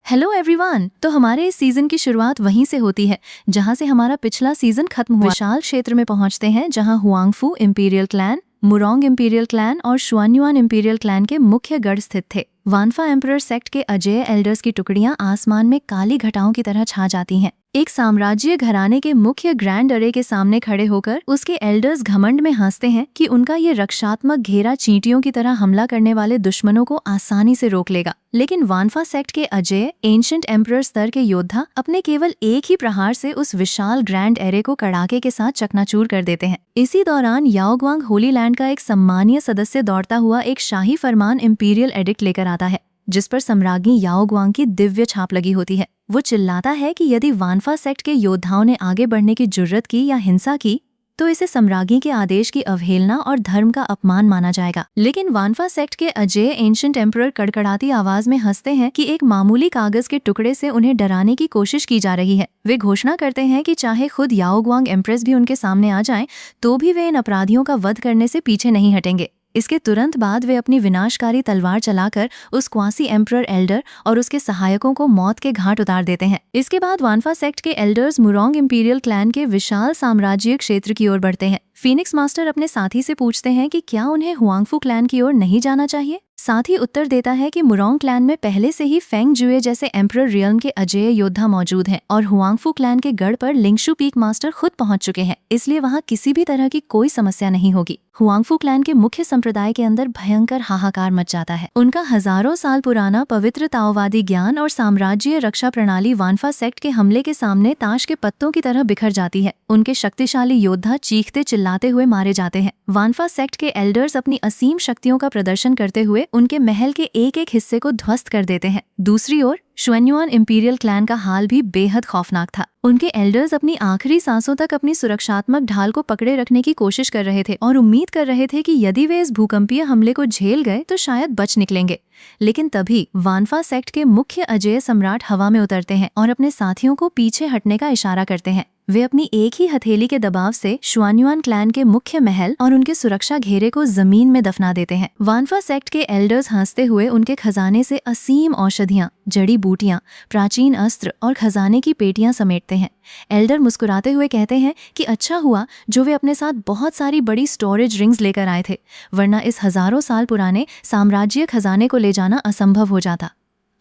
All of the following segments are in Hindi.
Hello everyone. तो हमारे इस सीजन की शुरुआत वहीं से होती है जहां से हमारा पिछला सीजन खत्म हुआ। विशाल क्षेत्र में पहुंचते हैं जहां Huangfu imperial clan, मुरोंग imperial clan और शुआन्युआन इंपीरियल क्लैन के मुख्य गढ़ स्थित थे। वानफा एम्परर सेक्ट के अजेय एल्डर्स की टुकड़ियां आसमान में काली घटाओं की तरह छा जाती हैं। एक साम्राज्य घराने के मुख्य ग्रैंड अरे के सामने खड़े होकर उसके एल्डर्स घमंड में हंसते हैं कि उनका ये रक्षात्मक घेरा चींटियों की तरह हमला करने वाले दुश्मनों को आसानी से रोक लेगा। लेकिन वानफा सेक्ट के अजेय एंशिएंट एम्परर स्तर के योद्धा अपने केवल एक ही प्रहार से उस विशाल ग्रैंड एरे को कड़ाके के साथ चकनाचूर कर देते हैं। इसी दौरान याओग्वांग होली लैंड का एक सम्मानीय सदस्य दौड़ता हुआ एक शाही फरमान इंपीरियल एडिक्ट लेकर आता है, जिस पर सम्राज्ञी याओग्वांग की दिव्य छाप लगी होती है। वो चिल्लाता है कि यदि वानफा सेक्ट के योद्धाओं ने आगे बढ़ने की जुर्रत की या हिंसा की तो इसे सम्राज्ञी के आदेश की अवहेलना और धर्म का अपमान माना जाएगा। लेकिन वानफा सेक्ट के अजेय एंशिएंट एम्परर कड़कड़ाती आवाज में हंसते हैं कि एक मामूली कागज के टुकड़े से उन्हें डराने की कोशिश की जा रही है। वे घोषणा करते हैं कि चाहे खुद याओग्वांग एम्प्रेस भी उनके सामने आ जाएं, तो भी वे इन अपराधियों का वध करने से पीछे नहीं हटेंगे। इसके तुरंत बाद वे अपनी विनाशकारी तलवार चलाकर उस क्वासी एम्परर एल्डर और उसके सहायकों को मौत के घाट उतार देते हैं। इसके बाद वानफा सेक्ट के एल्डर्स मुरोंग इंपीरियल क्लैन के विशाल साम्राज्यिक क्षेत्र की ओर बढ़ते हैं। फीनिक्स मास्टर अपने साथी से पूछते हैं कि क्या उन्हें हुआंगफू क्लैन की ओर नहीं जाना चाहिए। साथी उत्तर देता है कि मुरोंग क्लैन में पहले से ही फेंग जुए जैसे एम्परर रियल्म के अजेय योद्धा मौजूद हैं और हुआंगफू क्लैन के गढ़ पर लिंगशु पीक मास्टर खुद पहुंच चुके हैं, इसलिए वहां किसी भी तरह की कोई समस्या नहीं होगी। हुआंगफू क्लैन के मुख्य संप्रदाय के अंदर भयंकर हाहाकार मच जाता है। उनका हजारों साल पुराना पवित्र ताओवादी ज्ञान और साम्राज्य रक्षा प्रणाली वानफा सेक्ट के हमले के सामने ताश के पत्तों की तरह बिखर जाती है। उनके शक्तिशाली योद्धा चीखते चिल्लाते हुए मारे जाते हैं। वानफा सेक्ट के एल्डर्स अपनी असीम शक्तियों का प्रदर्शन करते हुए उनके महल के एक एक हिस्से को ध्वस्त कर देते हैं। दूसरी ओर शुआन्युआन इंपीरियल क्लैन का हाल भी बेहद खौफनाक था। उनके एल्डर्स अपनी आखिरी सांसों तक अपनी सुरक्षात्मक ढाल को पकड़े रखने की कोशिश कर रहे थे और उम्मीद कर रहे थे कि यदि वे इस भूकंपीय हमले को झेल गए तो शायद बच निकलेंगे। लेकिन तभी वानफा सेक्ट के मुख्य अजेय सम्राट हवा में उतरते हैं और अपने साथियों को पीछे हटने का इशारा करते हैं। वे अपनी एक ही हथेली के दबाव से शुआन्युआन क्लैन के मुख्य महल और उनके सुरक्षा घेरे को जमीन में दफना देते हैं। वानफा सेक्ट के एल्डर्स हंसते हुए उनके खजाने से असीम औषधियां, जड़ी बूटियां, प्राचीन अस्त्र और खजाने की पेटियां समेटते हैं। एल्डर मुस्कुराते हुए कहते हैं कि अच्छा हुआ जो वे अपने साथ बहुत सारी बड़ी स्टोरेज रिंग्स लेकर आए थे, वरना इस हजारों साल पुराने साम्राज्य खजाने को ले जाना असंभव हो जाता।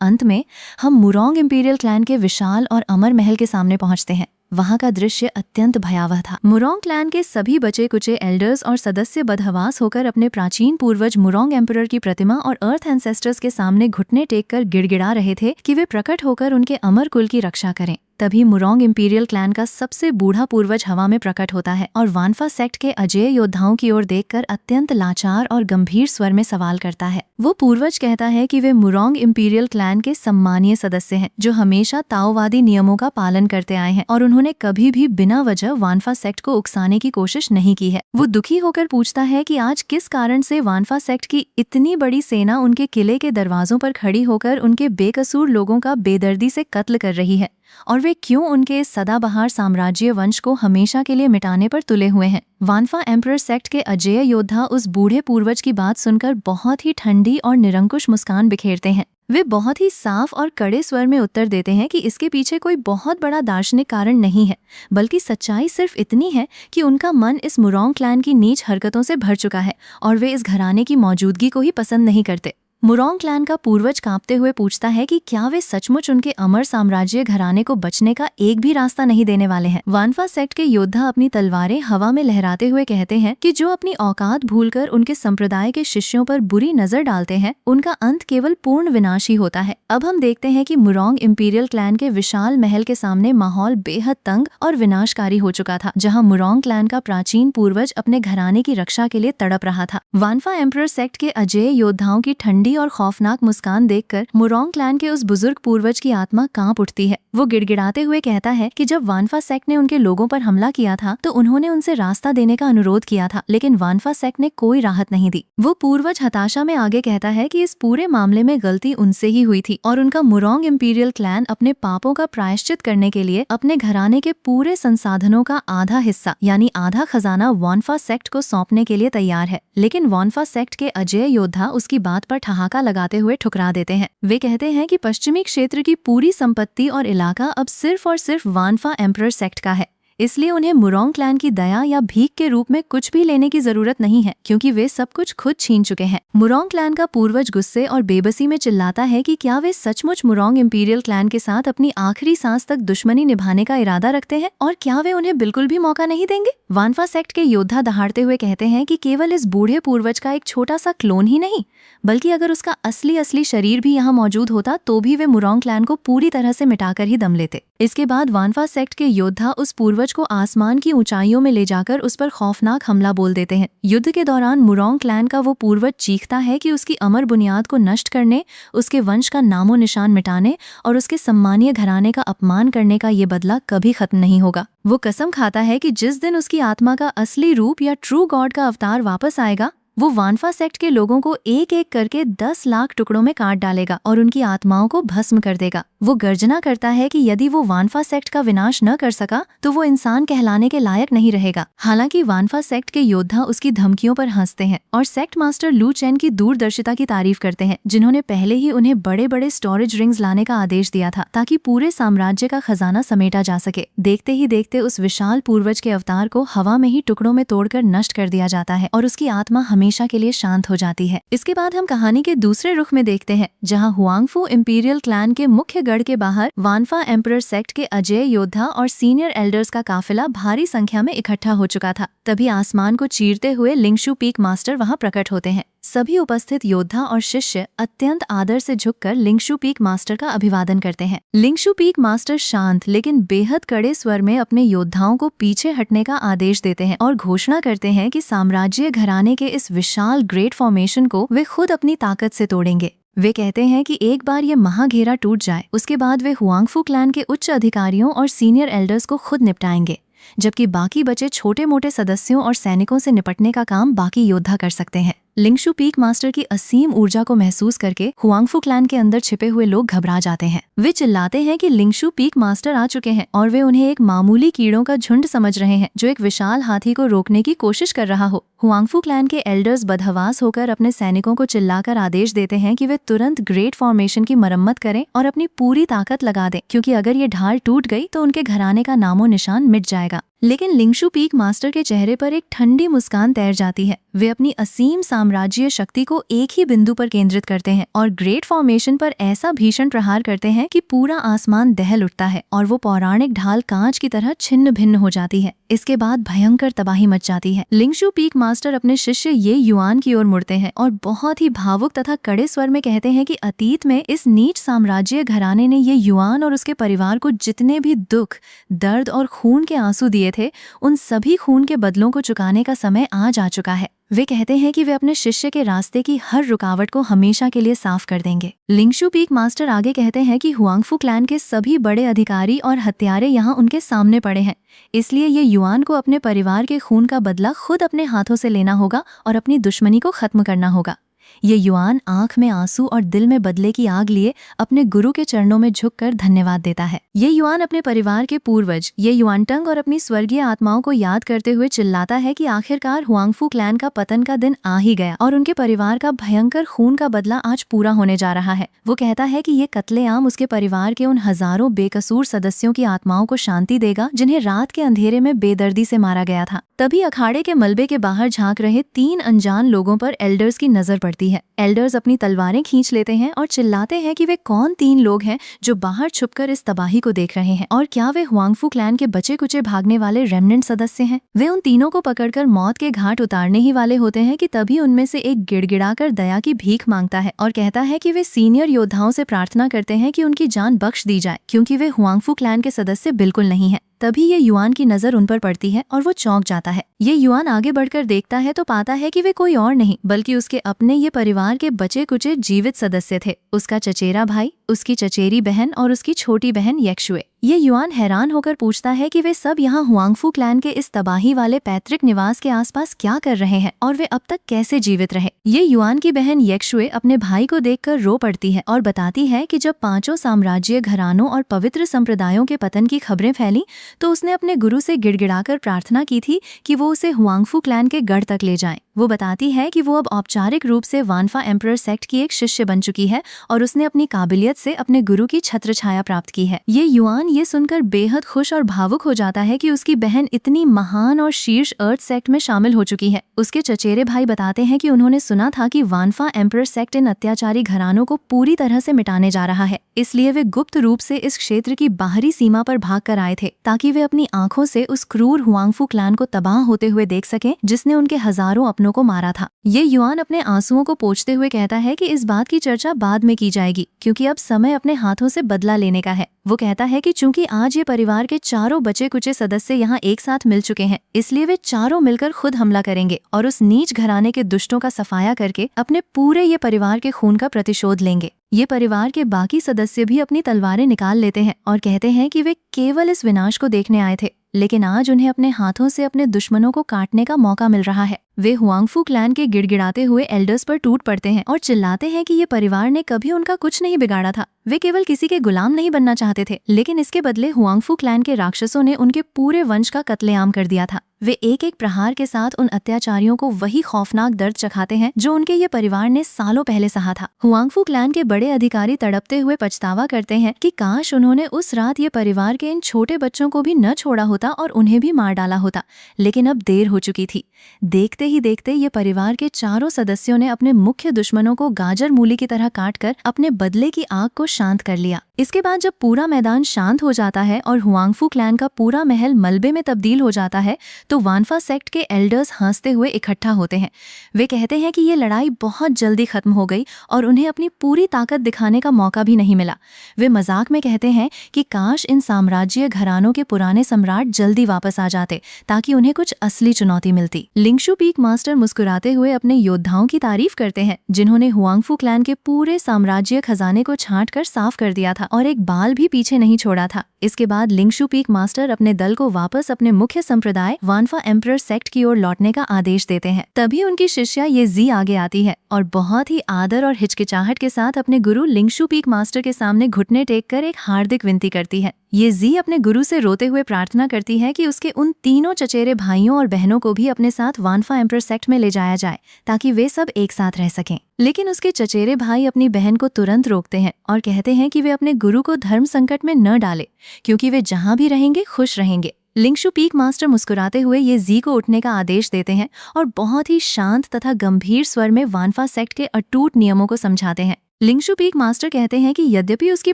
अंत में हम मुरोंग इंपीरियल क्लैन के विशाल और अमर महल के सामने पहुंचते हैं। वहां का दृश्य अत्यंत भयावह था। मुरोंग क्लैन के सभी बचे कुचे एल्डर्स और सदस्य बदहवास होकर अपने प्राचीन पूर्वज मुरोंग एम्परर की प्रतिमा और अर्थ एंसेस्टर्स के सामने घुटने टेक कर गिड़गिड़ा रहे थे कि वे प्रकट होकर उनके अमर कुल की रक्षा करें। तभी मुरोंग इंपीरियल क्लैन का सबसे बूढ़ा पूर्वज हवा में प्रकट होता है और वानफा सेक्ट के अजेय योद्धाओं की ओर देखकर अत्यंत लाचार और गंभीर स्वर में सवाल करता है। वो पूर्वज कहता है कि वे मुरोंग इंपीरियल क्लैन के सम्मानीय सदस्य हैं, जो हमेशा ताओवादी नियमों का पालन करते आए हैं और उन्होंने कभी भी बिना वजह वानफा सेक्ट को उकसाने की कोशिश नहीं की है। वो दुखी होकर पूछता है कि आज किस कारण से वानफा सेक्ट की इतनी बड़ी सेना उनके किले के दरवाजों पर खड़ी होकर उनके बेकसूर लोगों का बेदर्दी से कत्ल कर रही है और वे क्यों उनके इस सदाबहार साम्राज्य वंश को हमेशा के लिए मिटाने पर तुले हुए हैं। वानफा एम्परर सेक्ट के अजेय योद्धा उस बूढ़े पूर्वज की बात सुनकर बहुत ही ठंडी और निरंकुश मुस्कान बिखेरते हैं। वे बहुत ही साफ और कड़े स्वर में उत्तर देते हैं कि इसके पीछे कोई बहुत बड़ा दार्शनिक कारण नहीं है, बल्कि सच्चाई सिर्फ इतनी है कि उनका मन इस मुरोंग क्लैन की नीच हरकतों से भर चुका है और वे इस घराने की मौजूदगी को ही पसंद नहीं करते। मुरोंग क्लैन का पूर्वज कांपते हुए पूछता है कि क्या वे सचमुच उनके अमर साम्राज्य घराने को बचने का एक भी रास्ता नहीं देने वाले हैं। वानफा सेक्ट के योद्धा अपनी तलवारें हवा में लहराते हुए कहते हैं कि जो अपनी औकात भूलकर उनके संप्रदाय के शिष्यों पर बुरी नजर डालते हैं, उनका अंत केवल पूर्ण विनाश ही होता है। अब हम देखते हैं कि मुरोंग इंपीरियल क्लैन के विशाल महल के सामने माहौल बेहद तंग और विनाशकारी हो चुका था, जहाँ मुरोंग क्लैन का प्राचीन पूर्वज अपने घराने की रक्षा के लिए तड़प रहा था। वानफा एम्परर सेक्ट के अजेय योद्धाओं की ठंडी और खौफनाक मुस्कान देखकर मुरोंग क्लैन के उस बुजुर्ग पूर्वज की आत्मा कांप उठती है। वो गिड़गिड़ाते हुए कहता है कि जब वानफा सेक्ट ने उनके लोगों पर हमला किया था तो उन्होंने उनसे रास्ता देने का अनुरोध किया था, लेकिन वानफा सेक्ट ने कोई राहत नहीं दी। वो पूर्वज हताशा में आगे कहता है कि इस पूरे मामले में गलती उनसे ही हुई थी और उनका मुरोंग इंपीरियल क्लैन अपने पापों का प्रायश्चित करने के लिए अपने घराने के पूरे संसाधनों का आधा हिस्सा यानी आधा खजाना वानफा सेक्ट को सौंपने के लिए तैयार है। लेकिन वानफा सेक्ट के अजेय योद्धा उसकी बात पर ठहाका लगाते हुए ठुकरा देते हैं। वे कहते हैं कि पश्चिमी क्षेत्र की पूरी संपत्ति और इलाका अब सिर्फ और सिर्फ वानफा एम्परर सेक्ट का है, इसलिए उन्हें मुरोंग क्लैन की दया या भीख के रूप में कुछ भी लेने की जरूरत नहीं है, क्योंकि वे सब कुछ खुद छीन चुके हैं। मुरोंग क्लैन का पूर्वज गुस्से और बेबसी में चिल्लाता है कि क्या वे सचमुच मुरोंग इंपीरियल क्लैन के साथ अपनी आखिरी सांस तक दुश्मनी निभाने का इरादा रखते हैं और क्या वे उन्हें बिल्कुल भी मौका नहीं देंगे। वानफा सेक्ट के योद्धा दहाड़ते हुए कहते हैं कि केवल इस बूढ़े पूर्वज का एक छोटा सा क्लोन ही नहीं, बल्कि अगर उसका असली शरीर भी यहाँ मौजूद होता तो भी वे मुरोंग क्लैन को पूरी तरह से मिटाकर ही दम लेते। इसके बाद वानफा सेक्ट के योद्धा उस पूर्वज को आसमान की ऊंचाइयों में ले जाकर उस पर खौफनाक हमला बोल देते हैं। युद्ध के दौरान मुरोंग क्लैन का वो पूर्वज चीखता है कि उसकी अमर बुनियाद को नष्ट करने, उसके वंश का नामो निशान मिटाने और उसके सम्मानीय घराने का अपमान करने का ये बदला कभी खत्म नहीं होगा। वो कसम खाता है कि जिस दिन उसकी आत्मा का असली रूप या ट्रू गॉड का अवतार वापस आएगा, वो वानफा सेक्ट के लोगों को एक एक करके 10 लाख टुकड़ों में काट डालेगा और उनकी आत्माओं को भस्म कर देगा। वो गर्जना करता है कि यदि वो वानफा सेक्ट का विनाश न कर सका तो वो इंसान कहलाने के लायक नहीं रहेगा। हालांकि वानफा सेक्ट के योद्धा उसकी धमकियों पर हंसते हैं और सेक्ट मास्टर लू चेन की दूरदर्शिता की तारीफ करते हैं, जिन्होंने पहले ही उन्हें बड़े बड़े स्टोरेज रिंग्स लाने का आदेश दिया था ताकि पूरे साम्राज्य का खजाना समेटा जा सके। देखते ही देखते उस विशाल पूर्वज के अवतार को हवा में ही टुकड़ों में तोड़कर नष्ट कर दिया जाता है और उसकी आत्मा हमेशा के लिए शांत हो जाती है। इसके बाद हम कहानी के दूसरे रुख में देखते हैं, जहाँ हुआंगफू इंपीरियल क्लैन के मुख्य गढ़ के बाहर वानफा एम्परर सेक्ट के अजेय योद्धा और सीनियर एल्डर्स का काफिला भारी संख्या में इकट्ठा हो चुका था। तभी आसमान को चीरते हुए लिंगशू पीक मास्टर वहां प्रकट होते हैं। सभी उपस्थित योद्धा और शिष्य अत्यंत आदर से झुककर लिंगशू पीक मास्टर का अभिवादन करते हैं। लिंगशू पीक मास्टर शांत लेकिन बेहद कड़े स्वर में अपने योद्धाओं को पीछे हटने का आदेश देते हैं और घोषणा करते हैं कि साम्राज्य घराने के इस विशाल ग्रेट फॉर्मेशन को वे खुद अपनी ताकत से तोड़ेंगे। वे कहते हैं कि एक बार ये महाघेरा टूट जाए, उसके बाद वे हुआंगफू क्लैन के उच्च अधिकारियों और सीनियर एल्डर्स को खुद निपटाएंगे, जबकि बाकी बचे छोटे मोटे सदस्यों और सैनिकों से निपटने का काम बाकी योद्धा कर सकते हैं। लिंगशू पीक मास्टर की असीम ऊर्जा को महसूस करके हुआंगफू क्लैन के अंदर छिपे हुए लोग घबरा जाते हैं। वे चिल्लाते हैं कि लिंगशू पीक मास्टर आ चुके हैं और वे उन्हें एक मामूली कीड़ों का झुंड समझ रहे हैं जो एक विशाल हाथी को रोकने की कोशिश कर रहा हो। हुआंगफू क्लैन के एल्डर्स बदहवास होकर अपने सैनिकों को चिल्लाकर आदेश देते हैं कि वे तुरंत ग्रेट फॉर्मेशन की मरम्मत करें और अपनी पूरी ताकत लगा दें, क्योंकि अगर ये ढाल टूट गई तो उनके घराने का नामो निशान मिट जाएगा। लेकिन लिंगशू पीक मास्टर के चेहरे पर एक ठंडी मुस्कान तैर जाती है। वे अपनी असीम साम्राज्यीय शक्ति को एक ही बिंदु पर केंद्रित करते हैं और ग्रेट फॉर्मेशन पर ऐसा भीषण प्रहार करते हैं कि पूरा आसमान दहल उठता है और वो पौराणिक ढाल कांच की तरह छिन्न भिन्न हो जाती है। इसके बाद भयंकर तबाही मच जाती है। लिंगशू पीक मास्टर अपने शिष्य ये युआन की ओर मुड़ते हैं और बहुत ही भावुक तथा कड़े स्वर में कहते हैं कि अतीत में इस नीच साम्राज्य घराने ने ये युआन और उसके परिवार को जितने भी दुख, दर्द और खून के आंसू दिए थे, उन सभी खून के बदलों को चुकाने का समय आज आ चुका है। वे कहते हैं कि वे अपने शिष्य के रास्ते की हर रुकावट को हमेशा के लिए साफ कर देंगे। लिंगशू पीक मास्टर आगे कहते हैं कि हुआंगफू क्लैन के सभी बड़े अधिकारी और हत्यारे यहाँ उनके सामने पड़े हैं, इसलिए ये युआन को अपने परिवार के खून का बदला खुद अपने हाथों से लेना होगा और अपनी दुश्मनी को खत्म करना होगा। ये युआन आंख में आंसू और दिल में बदले की आग लिए अपने गुरु के चरणों में झुककर धन्यवाद देता है। ये युआन अपने परिवार के पूर्वज ये युआनटंग और अपनी स्वर्गीय आत्माओं को याद करते हुए चिल्लाता है कि आखिरकार हुआंगफू क्लैन का पतन का दिन आ ही गया और उनके परिवार का भयंकर खून का बदला आज पूरा होने जा रहा है। वो कहता है कि ये कत्लेआम उसके परिवार के उन हजारों बेकसूर सदस्यों की आत्माओं को शांति देगा जिन्हें रात के अंधेरे में बेदर्दी से मारा गया था। तभी अखाड़े के मलबे के बाहर झांक रहे 3 अनजान लोगों पर एल्डर्स की नजर पड़ती है। एल्डर्स अपनी तलवारें खींच लेते हैं और चिल्लाते हैं कि वे कौन 3 लोग हैं जो बाहर छुपकर इस तबाही को देख रहे हैं और क्या वे हुआंगफू क्लैन के बचे कुचे भागने वाले रेमनेंट सदस्य हैं। वे उन तीनों को पकड़कर मौत के घाट उतारने ही वाले होते हैं कि तभी उनमें से एक गिड़गिड़ाकर दया की भीख मांगता है और कहता है कि वे सीनियर योद्धाओं से प्रार्थना करते हैं कि उनकी जान बख्श दी जाए, क्योंकि वे हुआंगफू क्लैन के सदस्य बिल्कुल नहीं है। तभी ये युआन की नजर उन पर पड़ती है और वो चौंक जाता है। ये युआन आगे बढ़कर देखता है तो पाता है कि वे कोई और नहीं बल्कि उसके अपने ये परिवार के बचे कुचे जीवित सदस्य थे, उसका चचेरा भाई, उसकी चचेरी बहन और उसकी छोटी बहन येक्शुए। ये युआन हैरान होकर पूछता है कि वे सब यहाँ हुआंगफू क्लैन के इस तबाही वाले पैतृक निवास के आसपास क्या कर रहे हैं और वे अब तक कैसे जीवित रहे। ये युआन की बहन येक्शुए अपने भाई को देखकर रो पड़ती है और बताती है कि जब 5 साम्राज्य घरानों और पवित्र संप्रदायों के पतन की खबरें फैली तो उसने अपने गुरु से गिड़गिड़ाकर प्रार्थना की थी कि वो उसे हुआंगफू क्लैन के गढ़ तक ले जाएं। वो बताती है कि वो अब औपचारिक रूप से वानफा एम्परर सेक्ट की एक शिष्य बन चुकी है और उसने अपनी काबिलियत से अपने गुरु की छत्र छाया प्राप्त की है। ये युआन ये सुनकर बेहद खुश और भावुक हो जाता है कि उसकी बहन इतनी महान और शीर्ष अर्थ सेक्ट में शामिल हो चुकी है। उसके चचेरे भाई बताते हैं कि उन्होंने सुना था कि वानफा एम्परर सेक्ट इन अत्याचारी घरानों को पूरी तरह से मिटाने जा रहा है, इसलिए वे गुप्त रूप से इस क्षेत्र की बाहरी सीमा पर भाग कर आए थे ताकि वे अपनी आंखों से उस क्रूर हुआंगफू क्लैन को तबाह होते हुए देख सकें जिसने उनके हजारों अपनों को मारा था। ये युआन अपने आंसुओं को पोंछते हुए कहता है कि इस बात की चर्चा बाद में की जाएगी क्योंकि अब समय अपने हाथों से बदला लेने का है। वो कहता है कि चूंकि आज ये परिवार के चारों बचे कुचे सदस्य यहाँ एक साथ मिल चुके हैं, इसलिए वे चारों मिलकर खुद हमला करेंगे और उस नीच घराने के दुष्टों का सफाया करके अपने पूरे ये परिवार के खून का प्रतिशोध लेंगे। ये परिवार के बाकी सदस्य भी अपनी तलवारें निकाल लेते हैं और कहते हैं कि वे केवल इस विनाश को देखने आए थे, लेकिन आज उन्हें अपने हाथों से अपने दुश्मनों को काटने का मौका मिल रहा है। वे हुआंगफू क्लैन के गिड़गिड़ाते हुए एल्डर्स पर टूट पड़ते हैं और चिल्लाते हैं कि ये परिवार ने कभी उनका कुछ नहीं बिगाड़ा था। वे केवल किसी के गुलाम नहीं बनना चाहते थे, लेकिन इसके बदले हुआंगफू क्लैन के राक्षसों ने उनके पूरे वंश का कत्लेआम कर दिया था। वे एक एक प्रहार के साथ उन अत्याचारियों को वही खौफनाक दर्द चखाते हैं जो उनके ये परिवार ने सालों पहले सहा था। हुआंगफू क्लैन के बड़े अधिकारी तड़पते हुए पछतावा करते हैं कि काश उन्होंने उस रात ये परिवार के इन छोटे बच्चों को भी न छोड़ा होता और उन्हें भी मार डाला होता, लेकिन अब देर हो चुकी थी। देखते ही देखते ये परिवार के चारों सदस्यों ने अपने मुख्य दुश्मनों को गाजर मूली की तरह काटकर अपने बदले की आग को शांत कर लिया। इसके बाद जब पूरा मैदान शांत हो जाता है और हुआंगफू क्लैन का पूरा महल मलबे में तब्दील हो जाता है तो वानफा सेक्ट के एल्डर्स हंसते हुए इकट्ठा होते हैं। वे कहते हैं कि ये लड़ाई बहुत जल्दी खत्म हो गई और उन्हें अपनी पूरी ताकत दिखाने का मौका भी नहीं मिला। वे मजाक में कहते हैं कि काश इन साम्राज्य घरानों के पुराने सम्राट जल्दी वापस आ जाते ताकि उन्हें कुछ असली चुनौती मिलती। लिंगशु पीक मास्टर मुस्कुराते हुए अपने योद्धाओं की तारीफ करते हैं जिन्होंने हुआंगफू क्लैन के पूरे साम्राज्य खजाने को छांट कर साफ कर दिया था और एक बाल भी पीछे नहीं छोड़ा था। इसके बाद लिंगशु पीक मास्टर अपने दल को वापस अपने मुख्य संप्रदाय वानफा एम्परर सेक्ट की ओर लौटने का आदेश देते हैं। तभी उनकी शिष्या ये जी आगे आती है और बहुत ही आदर और हिचकिचाहट के साथ अपने गुरु लिंगशु पीक मास्टर के सामने घुटने टेक कर एक हार्दिक विनती करती है। ये जी अपने गुरु से रोते हुए प्रार्थना करती है कि उसके उन तीनों चचेरे भाइयों और बहनों को भी अपने साथ वानफा एम्परर सेक्ट में ले जाया जाए ताकि वे सब एक साथ रह सकें। लेकिन उसके चचेरे भाई अपनी बहन को तुरंत रोकते हैं और कहते हैं कि वे अपने गुरु को धर्म संकट में न डाले क्योंकि वे जहां भी रहेंगे खुश रहेंगे। लिंगशु पीक मास्टर मुस्कुराते हुए ये जी को उठने का आदेश देते हैं और बहुत ही शांत तथा गंभीर स्वर में वानफा सेक्ट के अटूट नियमों को समझाते हैं। लिंगशु पीक मास्टर कहते हैं कि यद्यपि उसकी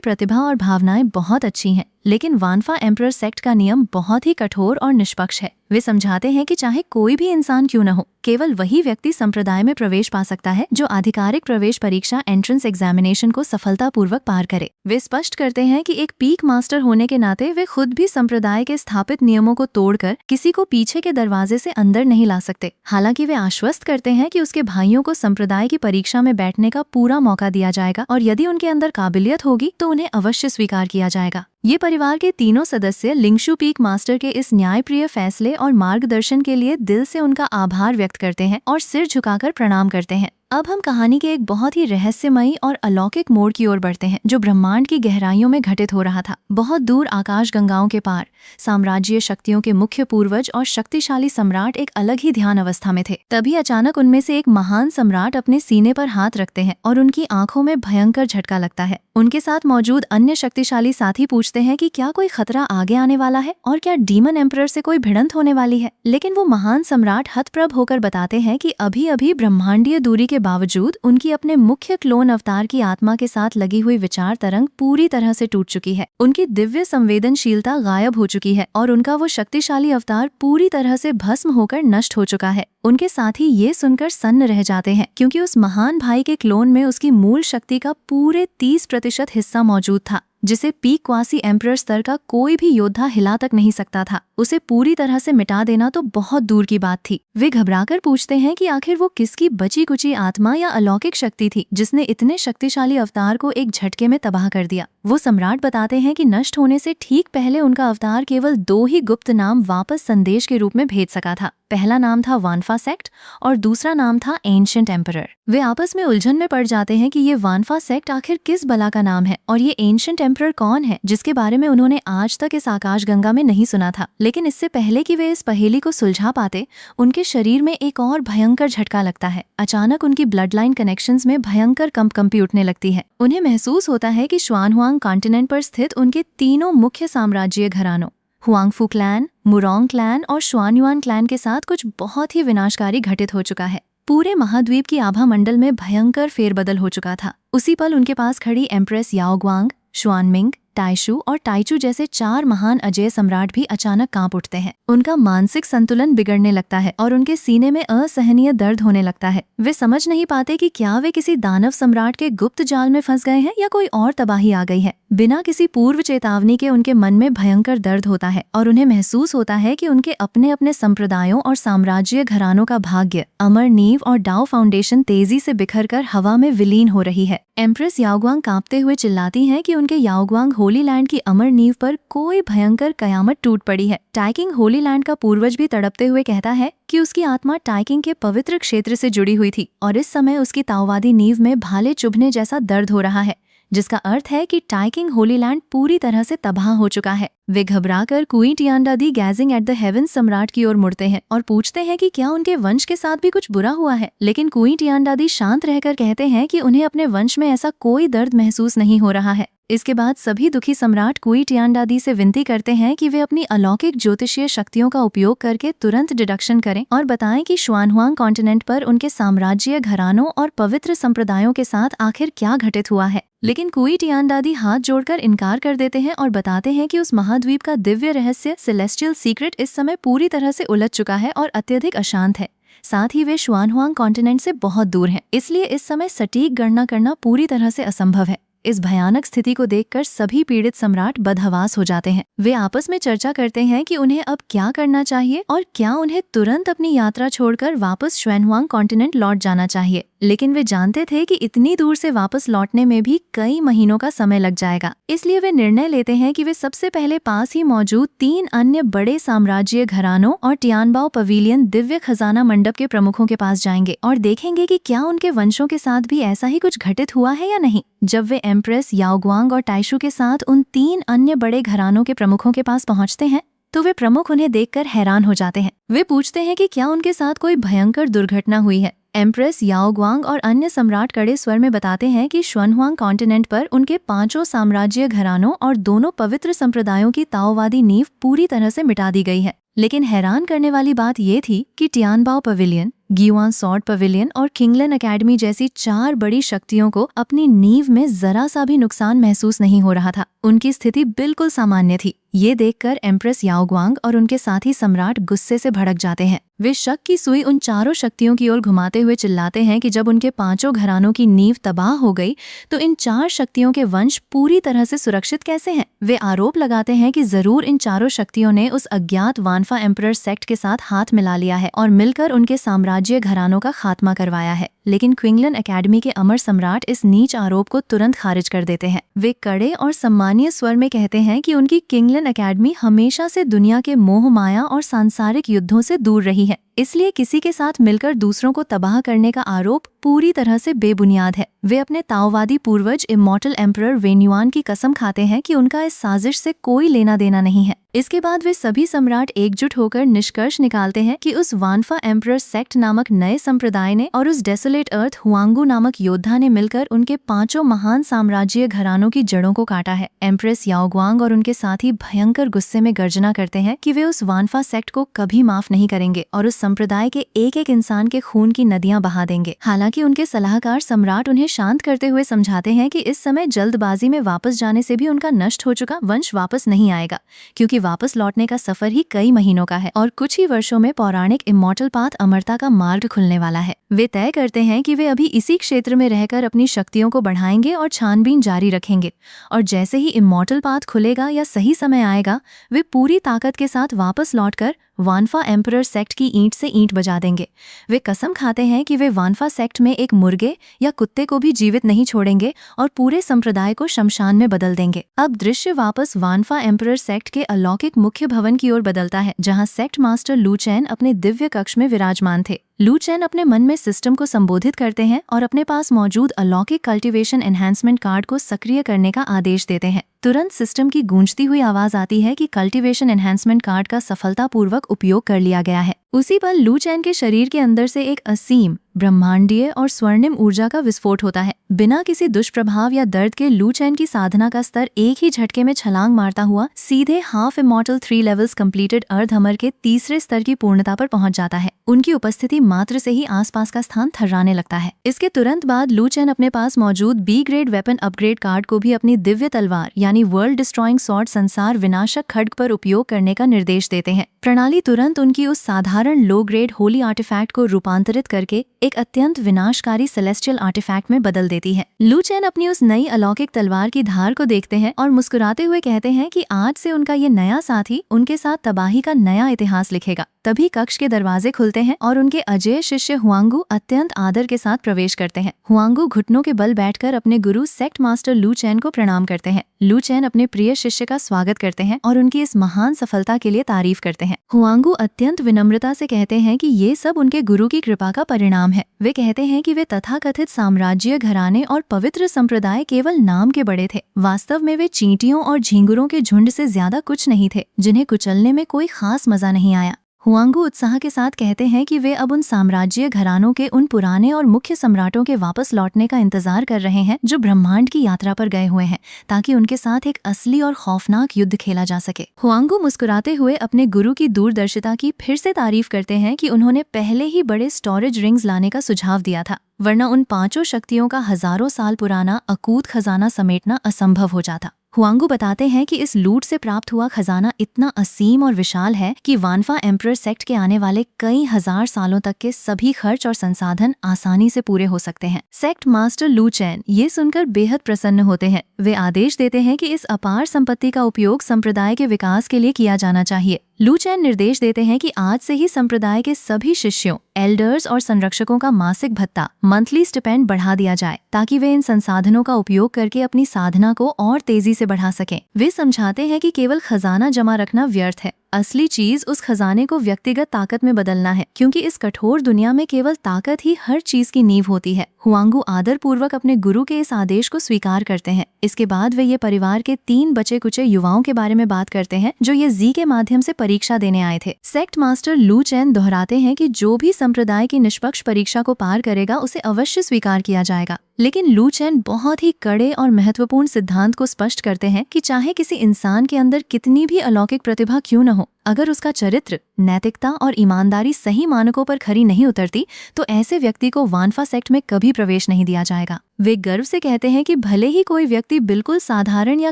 प्रतिभा और भावनाएं बहुत अच्छी हैं, लेकिन वानफा एम्परर सेक्ट का नियम बहुत ही कठोर और निष्पक्ष है। वे समझाते हैं कि चाहे कोई भी इंसान क्यों न हो, केवल वही व्यक्ति संप्रदाय में प्रवेश पा सकता है जो आधिकारिक प्रवेश परीक्षा एंट्रेंस एग्जामिनेशन को सफलतापूर्वक पार करे। वे स्पष्ट करते हैं कि एक पीक मास्टर होने के नाते वे खुद भी संप्रदाय के स्थापित नियमों को तोड़कर किसी को पीछे के दरवाजे से अंदर नहीं ला सकते। हालांकि वे आश्वस्त करते हैं कि उसके भाइयों को संप्रदाय की परीक्षा में बैठने का पूरा मौका दिया जाएगा और यदि उनके अंदर काबिलियत होगी तो उन्हें अवश्य स्वीकार किया जाएगा। ये परिवार के तीनों सदस्य लिंगशु पीक मास्टर के इस न्यायप्रिय फैसले और मार्गदर्शन के लिए दिल से उनका आभार व्यक्त करते हैं और सिर झुकाकर प्रणाम करते हैं। अब हम कहानी के एक बहुत ही रहस्यमयी और अलौकिक मोड़ की ओर बढ़ते हैं जो ब्रह्मांड की गहराइयों में घटित हो रहा था। बहुत दूर आकाश गंगाओं के पार साम्राज्य शक्तियों के मुख्य पूर्वज और शक्तिशाली सम्राट एक अलग ही ध्यान अवस्था में थे। तभी अचानक उनमें से एक महान सम्राट अपने सीने पर हाथ रखते हैं और उनकी आंखों में भयंकर झटका लगता है। उनके साथ मौजूद अन्य शक्तिशाली साथी पूछते हैं कि क्या कोई खतरा आगे आने वाला है और क्या डीमन एम्परर से कोई भिड़ंत होने वाली है। लेकिन वो महान सम्राट हतप्रभ होकर बताते हैं कि अभी अभी ब्रह्मांडीय दूरी के बावजूद उनकी अपने मुख्य क्लोन अवतार की आत्मा के साथ लगी हुई विचार तरंग पूरी तरह से टूट चुकी है। उनकी दिव्य संवेदनशीलता गायब हो चुकी है और उनका वो शक्तिशाली अवतार पूरी तरह से भस्म होकर नष्ट हो चुका है। उनके साथी ये सुनकर सन्न रह जाते हैं क्योंकि उस महान भाई के क्लोन में उसकी मूल शक्ति का पूरे 30% हिस्सा मौजूद था जिसे पीकवासी एम्परर स्तर का कोई भी योद्धा हिला तक नहीं सकता था। उसे पूरी तरह से मिटा देना तो बहुत दूर की बात थी। वे घबराकर पूछते हैं कि आखिर वो किसकी बची कुची आत्मा या अलौकिक शक्ति थी जिसने इतने शक्तिशाली अवतार को एक झटके में तबाह कर दिया। वो सम्राट बताते हैं कि नष्ट होने से ठीक पहले उनका अवतार केवल 2 ही गुप्त नाम वापस संदेश के रूप में भेज सका था। पहला नाम था वानफा सेक्ट और दूसरा नाम था एंशिएंट एम्परर। वे आपस में उलझन में पड़ जाते हैं कि ये वानफा सेक्ट आखिर किस बला का नाम है और ये एंशिएंट एम्परर कौन है, जिसके बारे में उन्होंने आज तक इस आकाशगंगा में नहीं सुना था। लेकिन इससे पहले कि वे इस पहेली को सुलझा पाते, उनके शरीर में एक और भयंकर झटका लगता है। अचानक उनकी ब्लड लाइन कनेक्शंस में भयंकर कंपकंपी उठने लगती है। उन्हें महसूस होता है कि शुआनहुआंग कॉन्टिनेंट पर स्थित उनके तीनों मुख्य साम्राज्यीय घरानों हुआंगफू क्लैन, मुरोंग क्लैन और शुआनयुआन क्लैन के साथ कुछ बहुत ही विनाशकारी घटित हो चुका है। पूरे महाद्वीप की आभा मंडल में भयंकर फेरबदल हो चुका था। उसी पल उनके पास खड़ी एम्प्रेस याओग्वांग, शुआनमिंग, टाइशु और टाइचू जैसे 4 महान अजेय सम्राट भी अचानक कांप उठते हैं। उनका मानसिक संतुलन बिगड़ने लगता है और उनके सीने में असहनीय दर्द होने लगता है। वे समझ नहीं पाते कि क्या वे किसी दानव सम्राट के गुप्त जाल में फंस गए हैं या कोई और तबाही आ गई है। बिना किसी पूर्व चेतावनी के उनके मन में भयंकर दर्द होता है और उन्हें महसूस होता है कि उनके अपने अपने संप्रदायों और साम्राज्यीय घरानों का भाग्य, अमर नींव और डाओ फाउंडेशन तेजी से बिखरकर हवा में विलीन हो रही है। एम्प्रेस याओग्वांग कांपते हुए चिल्लाती हैं कि उनके याओग्वांग होली लैंड की अमर नींव पर कोई भयंकर कयामत टूट पड़ी है। टाइकिंग होली लैंड का पूर्वज भी तड़पते हुए कहता है कि उसकी आत्मा टाइकिंग के पवित्र क्षेत्र से जुड़ी हुई थी और इस समय उसकी ताओवादी नींव में भाले चुभने जैसा दर्द हो रहा है, जिसका अर्थ है कि टाइकिंग होली लैंड पूरी तरह से तबाह हो चुका है। वे घबराकर क्वीन टियांडादी गैजिंग एट द हेवन सम्राट की ओर मुड़ते हैं और पूछते हैं कि क्या उनके वंश के साथ भी कुछ बुरा हुआ है। लेकिन क्वीन टियांडादी शांत रहकर कहते हैं कि उन्हें अपने वंश में ऐसा कोई दर्द महसूस नहीं हो रहा है। इसके बाद सभी दुखी सम्राट क्वीन टियांडादी से विनती करते हैं कि वे अपनी अलौकिक ज्योतिषीय शक्तियों का उपयोग करके तुरंत डिडक्शन करें और बताएं कि शुआनहुआंग कॉन्टिनेंट पर उनके साम्राज्यीय घरानों और पवित्र संप्रदायों के साथ आखिर क्या घटित हुआ है। लेकिन क्वीन टियांडादी हाथ जोड़कर इनकार कर देते हैं और बताते हैं कि उस महाद्वीप का दिव्य रहस्य सेलेस्टियल सीक्रेट इस समय पूरी तरह से उलझ चुका है और अत्यधिक अशांत है। साथ ही वे शुआनहुआंग कॉन्टिनेंट से बहुत दूर हैं, इसलिए इस समय सटीक गणना करना पूरी तरह से असंभव है। इस भयानक स्थिति को देखकर सभी पीड़ित सम्राट बदहवास हो जाते हैं। वे आपस में चर्चा करते हैं कि उन्हें अब क्या करना चाहिए और क्या उन्हें तुरंत अपनी यात्रा छोड़कर वापस शुआनहुआंग कॉन्टिनेंट लौट जाना चाहिए। लेकिन वे जानते थे कि इतनी दूर से वापस लौटने में भी कई महीनों का समय लग जाएगा। इसलिए वे निर्णय लेते हैं कि वे सबसे पहले पास ही मौजूद 3 अन्य बड़े साम्राज्यीय घरानों और टियानबाओ पवेलियन दिव्य खजाना मंडप के प्रमुखों के पास जाएंगे और देखेंगे कि क्या उनके वंशों के साथ भी ऐसा ही कुछ घटित हुआ है या नहीं। जब वे एम्प्रेस याओग्वांग और टाइशु के साथ उन 3 अन्य बड़े घरानों के प्रमुखों के पास पहुंचते हैं तो वे प्रमुख उन्हें देखकर हैरान हो जाते हैं। वे पूछते हैं कि क्या उनके साथ कोई भयंकर दुर्घटना हुई है। एम्प्रेस याओग्वांग और अन्य सम्राट कड़े स्वर में बताते हैं कि शुआनहुआंग कॉन्टिनेंट पर उनके 5 साम्राज्यीय घरानों और दोनों पवित्र संप्रदायों की ताओवादी नींव पूरी तरह से मिटा दी गई है। लेकिन हैरान करने वाली बात ये थी कि टियानबाओ पवेलियन, गियुआन सॉर्ड पवेलियन और किंगलन एकेडमी जैसी 4 बड़ी शक्तियों को अपनी नींव में जरा सा भी नुकसान महसूस नहीं हो रहा था। उनकी स्थिति बिल्कुल सामान्य थी। ये देखकर एम्प्रेस याओग्वांग और उनके साथी सम्राट गुस्से से भड़क जाते हैं। वे शक की सुई उन 4 शक्तियों की ओर घुमाते हुए चिल्लाते हैं कि जब उनके 5 घरानों की नींव तबाह हो गई तो इन 4 शक्तियों के वंश पूरी तरह से सुरक्षित कैसे हैं। वे आरोप लगाते हैं कि जरूर इन 4 शक्तियों ने उस अज्ञात वानफा एम्परर सेक्ट के साथ हाथ मिला लिया है और मिलकर उनके साम्राज्य घरानों का खात्मा करवाया है। लेकिन क्विंगलन एकेडमी के अमर सम्राट इस नीच आरोप को तुरंत खारिज कर देते हैं। वे कड़े और सम्मानीय स्वर में कहते हैं कि उनकी किंगलन एकेडमी हमेशा से दुनिया के मोह माया और सांसारिक युद्धों से दूर रही है, इसलिए किसी के साथ मिलकर दूसरों को तबाह करने का आरोप पूरी तरह से बेबुनियाद है। वे अपने ताओवादी पूर्वज इमॉर्टल एम्परर वेन्युआन की कसम खाते हैं कि उनका इस साजिश से कोई लेना देना नहीं है। इसके बाद वे सभी सम्राट एकजुट होकर निष्कर्ष निकालते हैं कि उस वानफा एम्परर सेक्ट नामक नए संप्रदाय ने और उस डेसोलेट अर्थ हुआंगू नामक योद्धा ने मिलकर उनके 5 महान साम्राज्यीय घरानों की जड़ों को काटा है। एम्प्रेस याओग्वांग और उनके साथी भयंकर गुस्से में गर्जना करते हैं कि वे उस वानफा सेक्ट को कभी माफ नहीं करेंगे और उस संप्रदाय के एक एक इंसान के खून की नदियां बहा देंगे। हालांकि उनके सलाहकार सम्राट उन्हें शांत करते हुए समझाते हैं कि इस समय जल्दबाजी में वापस जाने से भी उनका नष्ट हो चुका वंश वापस नहीं आएगा, क्योंकि वापस लौटने का सफर ही कई महीनों का है और कुछ ही वर्षों में पौराणिक इमॉर्टल पाथ अमरता का मार्ग खुलने वाला है। वे तय करते हैं कि वे अभी इसी क्षेत्र में रहकर अपनी शक्तियों को बढ़ाएंगे और छानबीन जारी रखेंगे, और जैसे ही इमॉर्टल पाथ खुलेगा या सही समय आएगा वे पूरी ताकत के साथ वापस लौटकर वानफा एम्परर सेक्ट की ईंट से ईंट बजा देंगे। वे कसम खाते हैं कि वे वानफा सेक्ट में एक मुर्गे या कुत्ते को भी जीवित नहीं छोड़ेंगे और पूरे संप्रदाय को शमशान में बदल देंगे। अब दृश्य वापस वानफा एम्परर सेक्ट के अलौकिक मुख्य भवन की ओर बदलता है, जहां सेक्ट मास्टर लू चैन अपने दिव्य कक्ष में विराजमान थे। लू चैन अपने मन में सिस्टम को संबोधित करते हैं और अपने पास मौजूद अलौकिक कल्टीवेशन एनहांसमेंट कार्ड को सक्रिय करने का आदेश देते हैं। तुरंत सिस्टम की गूंजती हुई आवाज आती है कि कल्टीवेशन एनहांसमेंट कार्ड का सफलतापूर्वक उपयोग कर लिया गया है। उसी पल लू चैन के शरीर के अंदर से एक असीम, ब्रह्मांडीय और स्वर्णिम ऊर्जा का विस्फोट होता है। बिना किसी दुष्प्रभाव या दर्द के लू चैन की साधना का स्तर एक ही झटके में छलांग मारता हुआ सीधे हाफ इमॉर्टल 3 लेवल्स कंप्लीटेड अर्ध हमर के तीसरे स्तर की पूर्णता पर पहुंच जाता है। उनकी उपस्थिति मात्र से ही आसपास का स्थान थर्राने लगता है। इसके तुरंत बाद लू चैन अपने पास मौजूद B grade weapon upgrade card को भी अपनी दिव्य तलवार यानी वर्ल्ड डिस्ट्रॉइंग सॉर्ड संसार विनाशक खड्ग पर उपयोग करने का निर्देश देते हैं। प्रणाली तुरंत उनकी उस साधारण लो ग्रेड होली आर्टिफैक्ट को रूपांतरित करके एक अत्यंत विनाशकारी सेलेस्टियल आर्टिफैक्ट में बदल देती है। लू चैन अपनी उस नई अलौकिक तलवार की धार को देखते हैं और मुस्कुराते हुए कहते हैं कि आज से उनका ये नया साथी उनके साथ तबाही का नया इतिहास लिखेगा। तभी कक्ष के दरवाजे खुलते हैं और उनके अजय शिष्य हुआंगू अत्यंत आदर के साथ प्रवेश करते हैं। हुआंगू घुटनों के बल बैठकर अपने गुरु सेक्ट मास्टर लू चैन को प्रणाम करते हैं। लू चैन अपने प्रिय शिष्य का स्वागत करते हैं और उनकी इस महान सफलता के लिए तारीफ करते हैं। हुआंगू अत्यंत विनम्रता से कहते हैं कि ये सब उनके गुरु की कृपा का परिणाम है। वे कहते हैं कि वे तथाकथित साम्राज्य घराने और पवित्र संप्रदाय केवल नाम के बड़े थे। वास्तव में वे चींटियों और झींगुरों के झुंड से ज्यादा कुछ नहीं थे, जिन्हें कुचलने में कोई खास मजा नहीं आया। हुआंगू उत्साह के साथ कहते हैं कि वे अब उन साम्राज्य घरानों के उन पुराने और मुख्य सम्राटों के वापस लौटने का इंतजार कर रहे हैं जो ब्रह्मांड की यात्रा पर गए हुए हैं, ताकि उनके साथ एक असली और खौफनाक युद्ध खेला जा सके। हुआंगू मुस्कुराते हुए अपने गुरु की दूरदर्शिता की फिर से तारीफ करते हैं कि उन्होंने पहले ही बड़े स्टोरेज रिंग्स लाने का सुझाव दिया था, वरना उन 5 शक्तियों का हजारों साल पुराना अकूत खजाना समेटना असंभव हो जाता। हुआंगू बताते हैं कि इस लूट से प्राप्त हुआ खजाना इतना असीम और विशाल है कि वानफा एम्परर सेक्ट के आने वाले कई हजार सालों तक के सभी खर्च और संसाधन आसानी से पूरे हो सकते हैं। सेक्ट मास्टर लू चैन ये सुनकर बेहद प्रसन्न होते हैं। वे आदेश देते हैं कि इस अपार संपत्ति का उपयोग संप्रदाय के विकास के लिए किया जाना चाहिए। लू चैन निर्देश देते हैं कि आज से ही संप्रदाय के सभी शिष्यों, एल्डर्स और संरक्षकों का मासिक भत्ता, मंथली स्टिपेंड बढ़ा दिया जाए, ताकि वे इन संसाधनों का उपयोग करके अपनी साधना को और तेजी से बढ़ा सकें। वे समझाते हैं कि केवल खजाना जमा रखना व्यर्थ है। असली चीज उस खजाने को व्यक्तिगत ताकत में बदलना है, क्योंकि इस कठोर दुनिया में केवल ताकत ही हर चीज की नींव होती है। हुआंगू आदर पूर्वक अपने गुरु के इस आदेश को स्वीकार करते हैं। इसके बाद वे ये परिवार के 3 बचे कुचे युवाओं के बारे में बात करते हैं जो ये जी के माध्यम से परीक्षा देने आए थे। सेक्ट मास्टर लू चैन दोहराते हैं कि जो भी संप्रदाय की निष्पक्ष परीक्षा को पार करेगा उसे अवश्य स्वीकार किया जाएगा। लेकिन लू चैन बहुत ही कड़े और महत्वपूर्ण सिद्धांत को स्पष्ट करते हैं कि चाहे किसी इंसान के अंदर कितनी भी अलौकिक प्रतिभा क्यों न हो, अगर उसका चरित्र, नैतिकता और ईमानदारी सही मानकों पर खरी नहीं उतरती तो ऐसे व्यक्ति को वानफा सेक्ट में कभी प्रवेश नहीं दिया जाएगा। वे गर्व से कहते हैं कि भले ही कोई व्यक्ति बिल्कुल साधारण या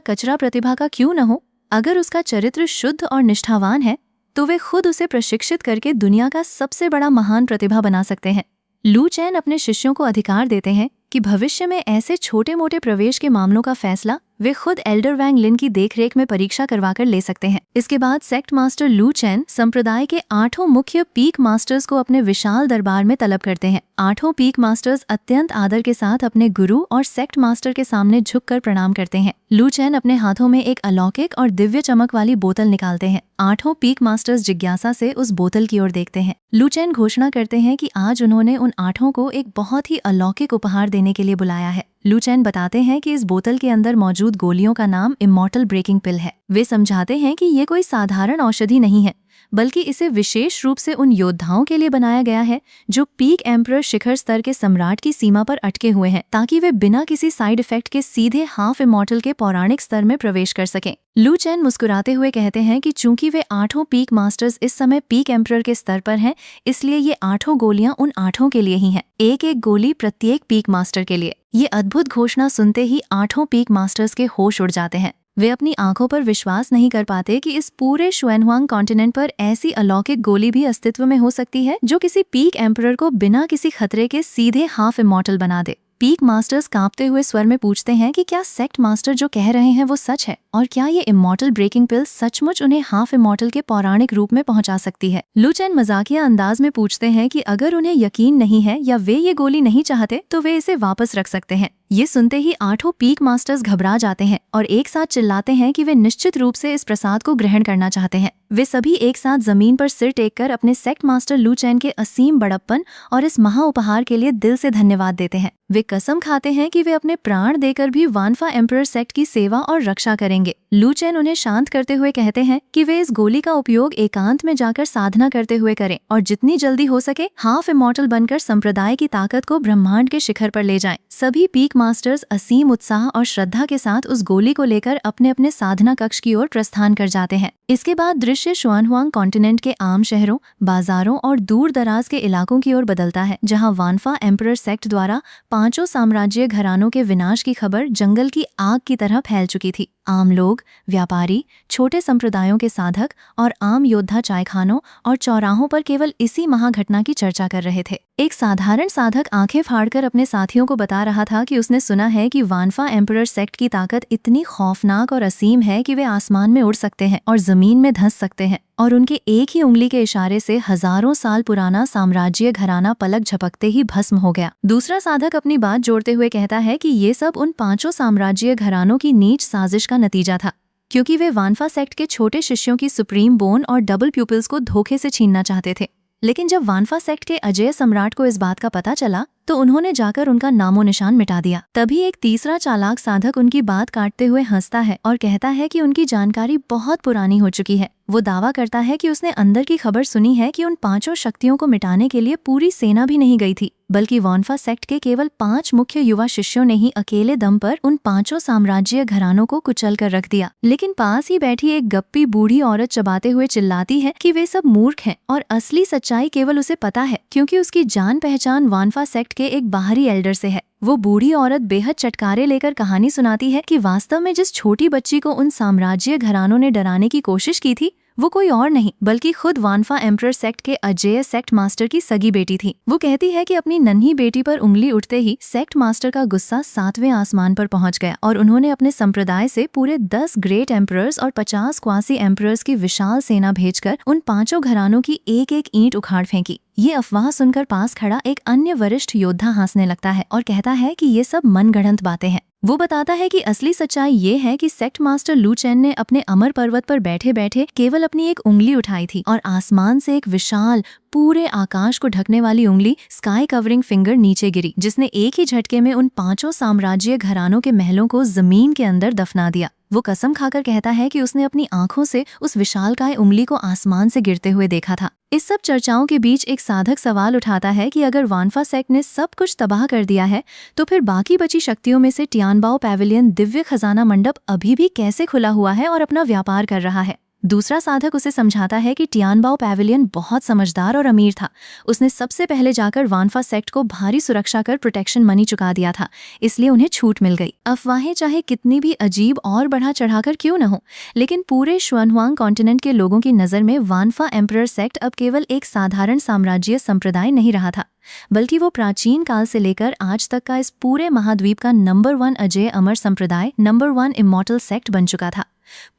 कचरा प्रतिभा का क्यों न हो, अगर उसका चरित्र शुद्ध और निष्ठावान है तो वे खुद उसे प्रशिक्षित करके दुनिया का सबसे बड़ा महान प्रतिभा बना सकते हैं। लू चैन अपने शिष्यों को अधिकार देते हैं कि भविष्य में ऐसे छोटे मोटे प्रवेश के मामलों का फैसला वे खुद एल्डर वैंग लिन की देखरेख में परीक्षा करवाकर ले सकते हैं। इसके बाद सेक्ट मास्टर लू चैन संप्रदाय के 8 मुख्य पीक मास्टर्स को अपने विशाल दरबार में तलब करते हैं। 8 पीक मास्टर्स अत्यंत आदर के साथ अपने गुरु और सेक्ट मास्टर के सामने झुककर प्रणाम करते हैं। लू चैन अपने हाथों में एक अलौकिक और दिव्य चमक वाली बोतल निकालते हैं। 8 पीक मास्टर्स जिज्ञासा से उस बोतल की ओर देखते हैं। लू चैन घोषणा करते हैं कि आज उन्होंने उन 8 को एक बहुत ही अलौकिक उपहार देने के लिए बुलाया है। लू चैन बताते हैं कि इस बोतल के अंदर मौजूद गोलियों का नाम इमॉर्टल ब्रेकिंग पिल है। वे समझाते हैं कि ये कोई साधारण औषधि नहीं है, बल्कि इसे विशेष रूप से उन योद्धाओं के लिए बनाया गया है जो पीक एम्परर शिखर स्तर के सम्राट की सीमा पर अटके हुए हैं, ताकि वे बिना किसी साइड इफेक्ट के सीधे हाफ इमॉर्टल के पौराणिक स्तर में प्रवेश कर सकें। लू चैन मुस्कुराते हुए कहते हैं कि चूंकि वे 8 पीक मास्टर्स इस समय पीक एम्परर के स्तर पर हैं, इसलिए ये 8 गोलियां उन 8 के लिए ही हैं, एक एक गोली प्रत्येक पीक मास्टर के लिए। ये अद्भुत घोषणा सुनते ही 8 पीक मास्टर्स के होश उड़ जाते हैं। वे अपनी आंखों पर विश्वास नहीं कर पाते कि इस पूरे शुएनहुआंग कॉन्टिनेंट पर ऐसी अलौकिक गोली भी अस्तित्व में हो सकती है जो किसी पीक एम्परर को बिना किसी खतरे के सीधे हाफ इमॉर्टल बना दे। पीक मास्टर्स कांपते हुए स्वर में पूछते हैं कि क्या सेक्ट मास्टर जो कह रहे हैं वो सच है और क्या ये इमॉर्टल ब्रेकिंग पिल सचमुच उन्हें हाफ इमॉर्टल के पौराणिक रूप में पहुंचा सकती है। लू चेन मजाकिया अंदाज में पूछते हैं कि अगर उन्हें यकीन नहीं है या वे ये गोली नहीं चाहते तो वे इसे वापस रख सकते हैं। ये सुनते ही 8 पीक मास्टर्स घबरा जाते हैं और एक साथ चिल्लाते हैं कि वे निश्चित रूप से इस प्रसाद को ग्रहण करना चाहते हैं। वे सभी एक साथ जमीन पर सिर टेककर अपने सेक्ट मास्टर लू चेन के असीम बड़प्पन और इस महा उपहार के लिए दिल से धन्यवाद देते हैं। वे कसम खाते हैं कि वे अपने प्राण देकर भी वानफा एम्परर सेक्ट की सेवा और रक्षा करेंगे। लू चेन उन्हें शांत करते हुए कहते हैं कि वे इस गोली का उपयोग एकांत में जाकर साधना करते हुए करें और जितनी जल्दी हो सके हाफ इमॉर्टल बनकर संप्रदाय की ताकत को ब्रह्मांड के शिखर पर ले जाएं। सभी पीक मास्टर्स असीम उत्साह और श्रद्धा के साथ उस गोली को लेकर अपने अपने साधना कक्ष की ओर प्रस्थान कर जाते हैं। इसके बाद दृश्य शुआनहुआंग कॉन्टिनेंट के आम शहरों, बाजारों और दूर दराज के इलाकों की ओर बदलता है, जहां वानफा एम्परर सेक्ट द्वारा 5 साम्राज्य घरानों के विनाश की खबर जंगल की आग की तरह फैल चुकी थी। आम लोग, व्यापारी, छोटे संप्रदायों के साधक और आम योद्धा चायखानों और चौराहों पर केवल इसी महाघटना की चर्चा कर रहे थे। एक साधारण साधक आंखें फाड़कर अपने साथियों को बता रहा था कि उसने सुना है कि वानफा एम्परर सेक्ट की ताकत इतनी खौफनाक और असीम है कि वे आसमान में उड़ सकते हैं और जमीन में धंस सकते हैं और उनके एक ही उंगली के इशारे से हजारों साल पुराना साम्राज्य घराना पलक झपकते ही भस्म हो गया। दूसरा साधक अपनी बात जोड़ते हुए कहता है कि ये सब उन 5 साम्राज्य घरानों की नीच साजिश का नतीजा था, क्योंकि वे वानफा सेक्ट के छोटे शिष्यों की सुप्रीम बोन और डबल प्यूपिल्स को धोखे से छीनना चाहते थे। लेकिन जब वानफा सेक्ट के अजेय सम्राट को इस बात का पता चला तो उन्होंने जाकर उनका नामो निशान मिटा दिया। तभी एक तीसरा चालाक साधक उनकी बात काटते हुए हंसता है और कहता है कि उनकी जानकारी बहुत पुरानी हो चुकी है। वो दावा करता है कि उसने अंदर की खबर सुनी है कि उन 5 शक्तियों को मिटाने के लिए पूरी सेना भी नहीं गई थी, बल्कि वानफा सेक्ट के केवल 5 मुख्य युवा शिष्यों ने ही अकेले दम पर उन 5 साम्राज्य घरानों को कुचल कर रख दिया। लेकिन पास ही बैठी एक गप्पी बूढ़ी औरत चबाते हुए चिल्लाती है कि वे सब मूर्ख हैं और असली सच्चाई केवल उसे पता है, क्योंकि उसकी जान पहचान वानफा सेक्ट के एक बाहरी एल्डर से है। वो बूढ़ी औरत बेहद चटकारे लेकर कहानी सुनाती है कि वास्तव में जिस छोटी बच्ची को उन साम्राज्य घरानों ने डराने की कोशिश की थी वो कोई और नहीं बल्कि खुद वानफा एम्परर सेक्ट के अजेय सेक्ट मास्टर की सगी बेटी थी। वो कहती है कि अपनी नन्ही बेटी पर उंगली उठते ही सेक्ट मास्टर का गुस्सा 7वें आसमान पर पहुंच गया और उन्होंने अपने संप्रदाय से पूरे 10 ग्रेट एम्परर्स और 50 क्वासी एम्परर्स की विशाल सेना भेजकर उन 5 घरानों की एक एक ईंट उखाड़ फेंकी। ये अफवाह सुनकर पास खड़ा एक अन्य वरिष्ठ योद्धा हंसने लगता है और कहता है कि ये सब मनगढ़ंत बातें हैं। वो बताता है कि असली सच्चाई ये है कि सेक्ट मास्टर लू चेन ने अपने अमर पर्वत पर बैठे बैठे केवल अपनी एक उंगली उठाई थी और आसमान से एक विशाल पूरे आकाश को ढकने वाली उंगली स्काई कवरिंग फिंगर नीचे गिरी, जिसने एक ही झटके में उन 5 साम्राज्य घरानों के महलों को जमीन के अंदर दफना दिया। वो कसम खाकर कहता है कि उसने अपनी आंखों से उस विशालकाय उंगली को आसमान से गिरते हुए देखा था। इस सब चर्चाओं के बीच एक साधक सवाल उठाता है कि अगर वानफा सेक्ट ने सब कुछ तबाह कर दिया है तो फिर बाकी बची शक्तियों में से टियानबाओ पैविलियन दिव्य खजाना मंडप अभी भी कैसे खुला हुआ है और अपना व्यापार कर रहा है। दूसरा साधक उसे समझाता है कि टियानबाओ पैविलियन बहुत समझदार और अमीर था। उसने सबसे पहले जाकर वानफा सेक्ट को भारी सुरक्षा कर प्रोटेक्शन मनी चुका दिया था, इसलिए उन्हें छूट मिल गई। अफवाहें चाहे कितनी भी अजीब और बढ़ा चढ़ाकर क्यों न हो, लेकिन पूरे शुआनहुआंग कॉन्टिनेंट के लोगों की नज़र में वानफा एम्परर सेक्ट अब केवल एक साधारण साम्राज्य संप्रदाय नहीं रहा था, बल्कि वो प्राचीन काल से लेकर आज तक का इस पूरे महाद्वीप का नंबर 1 अजेय अमर संप्रदाय, नंबर 1 इमॉर्टल सेक्ट बन चुका था।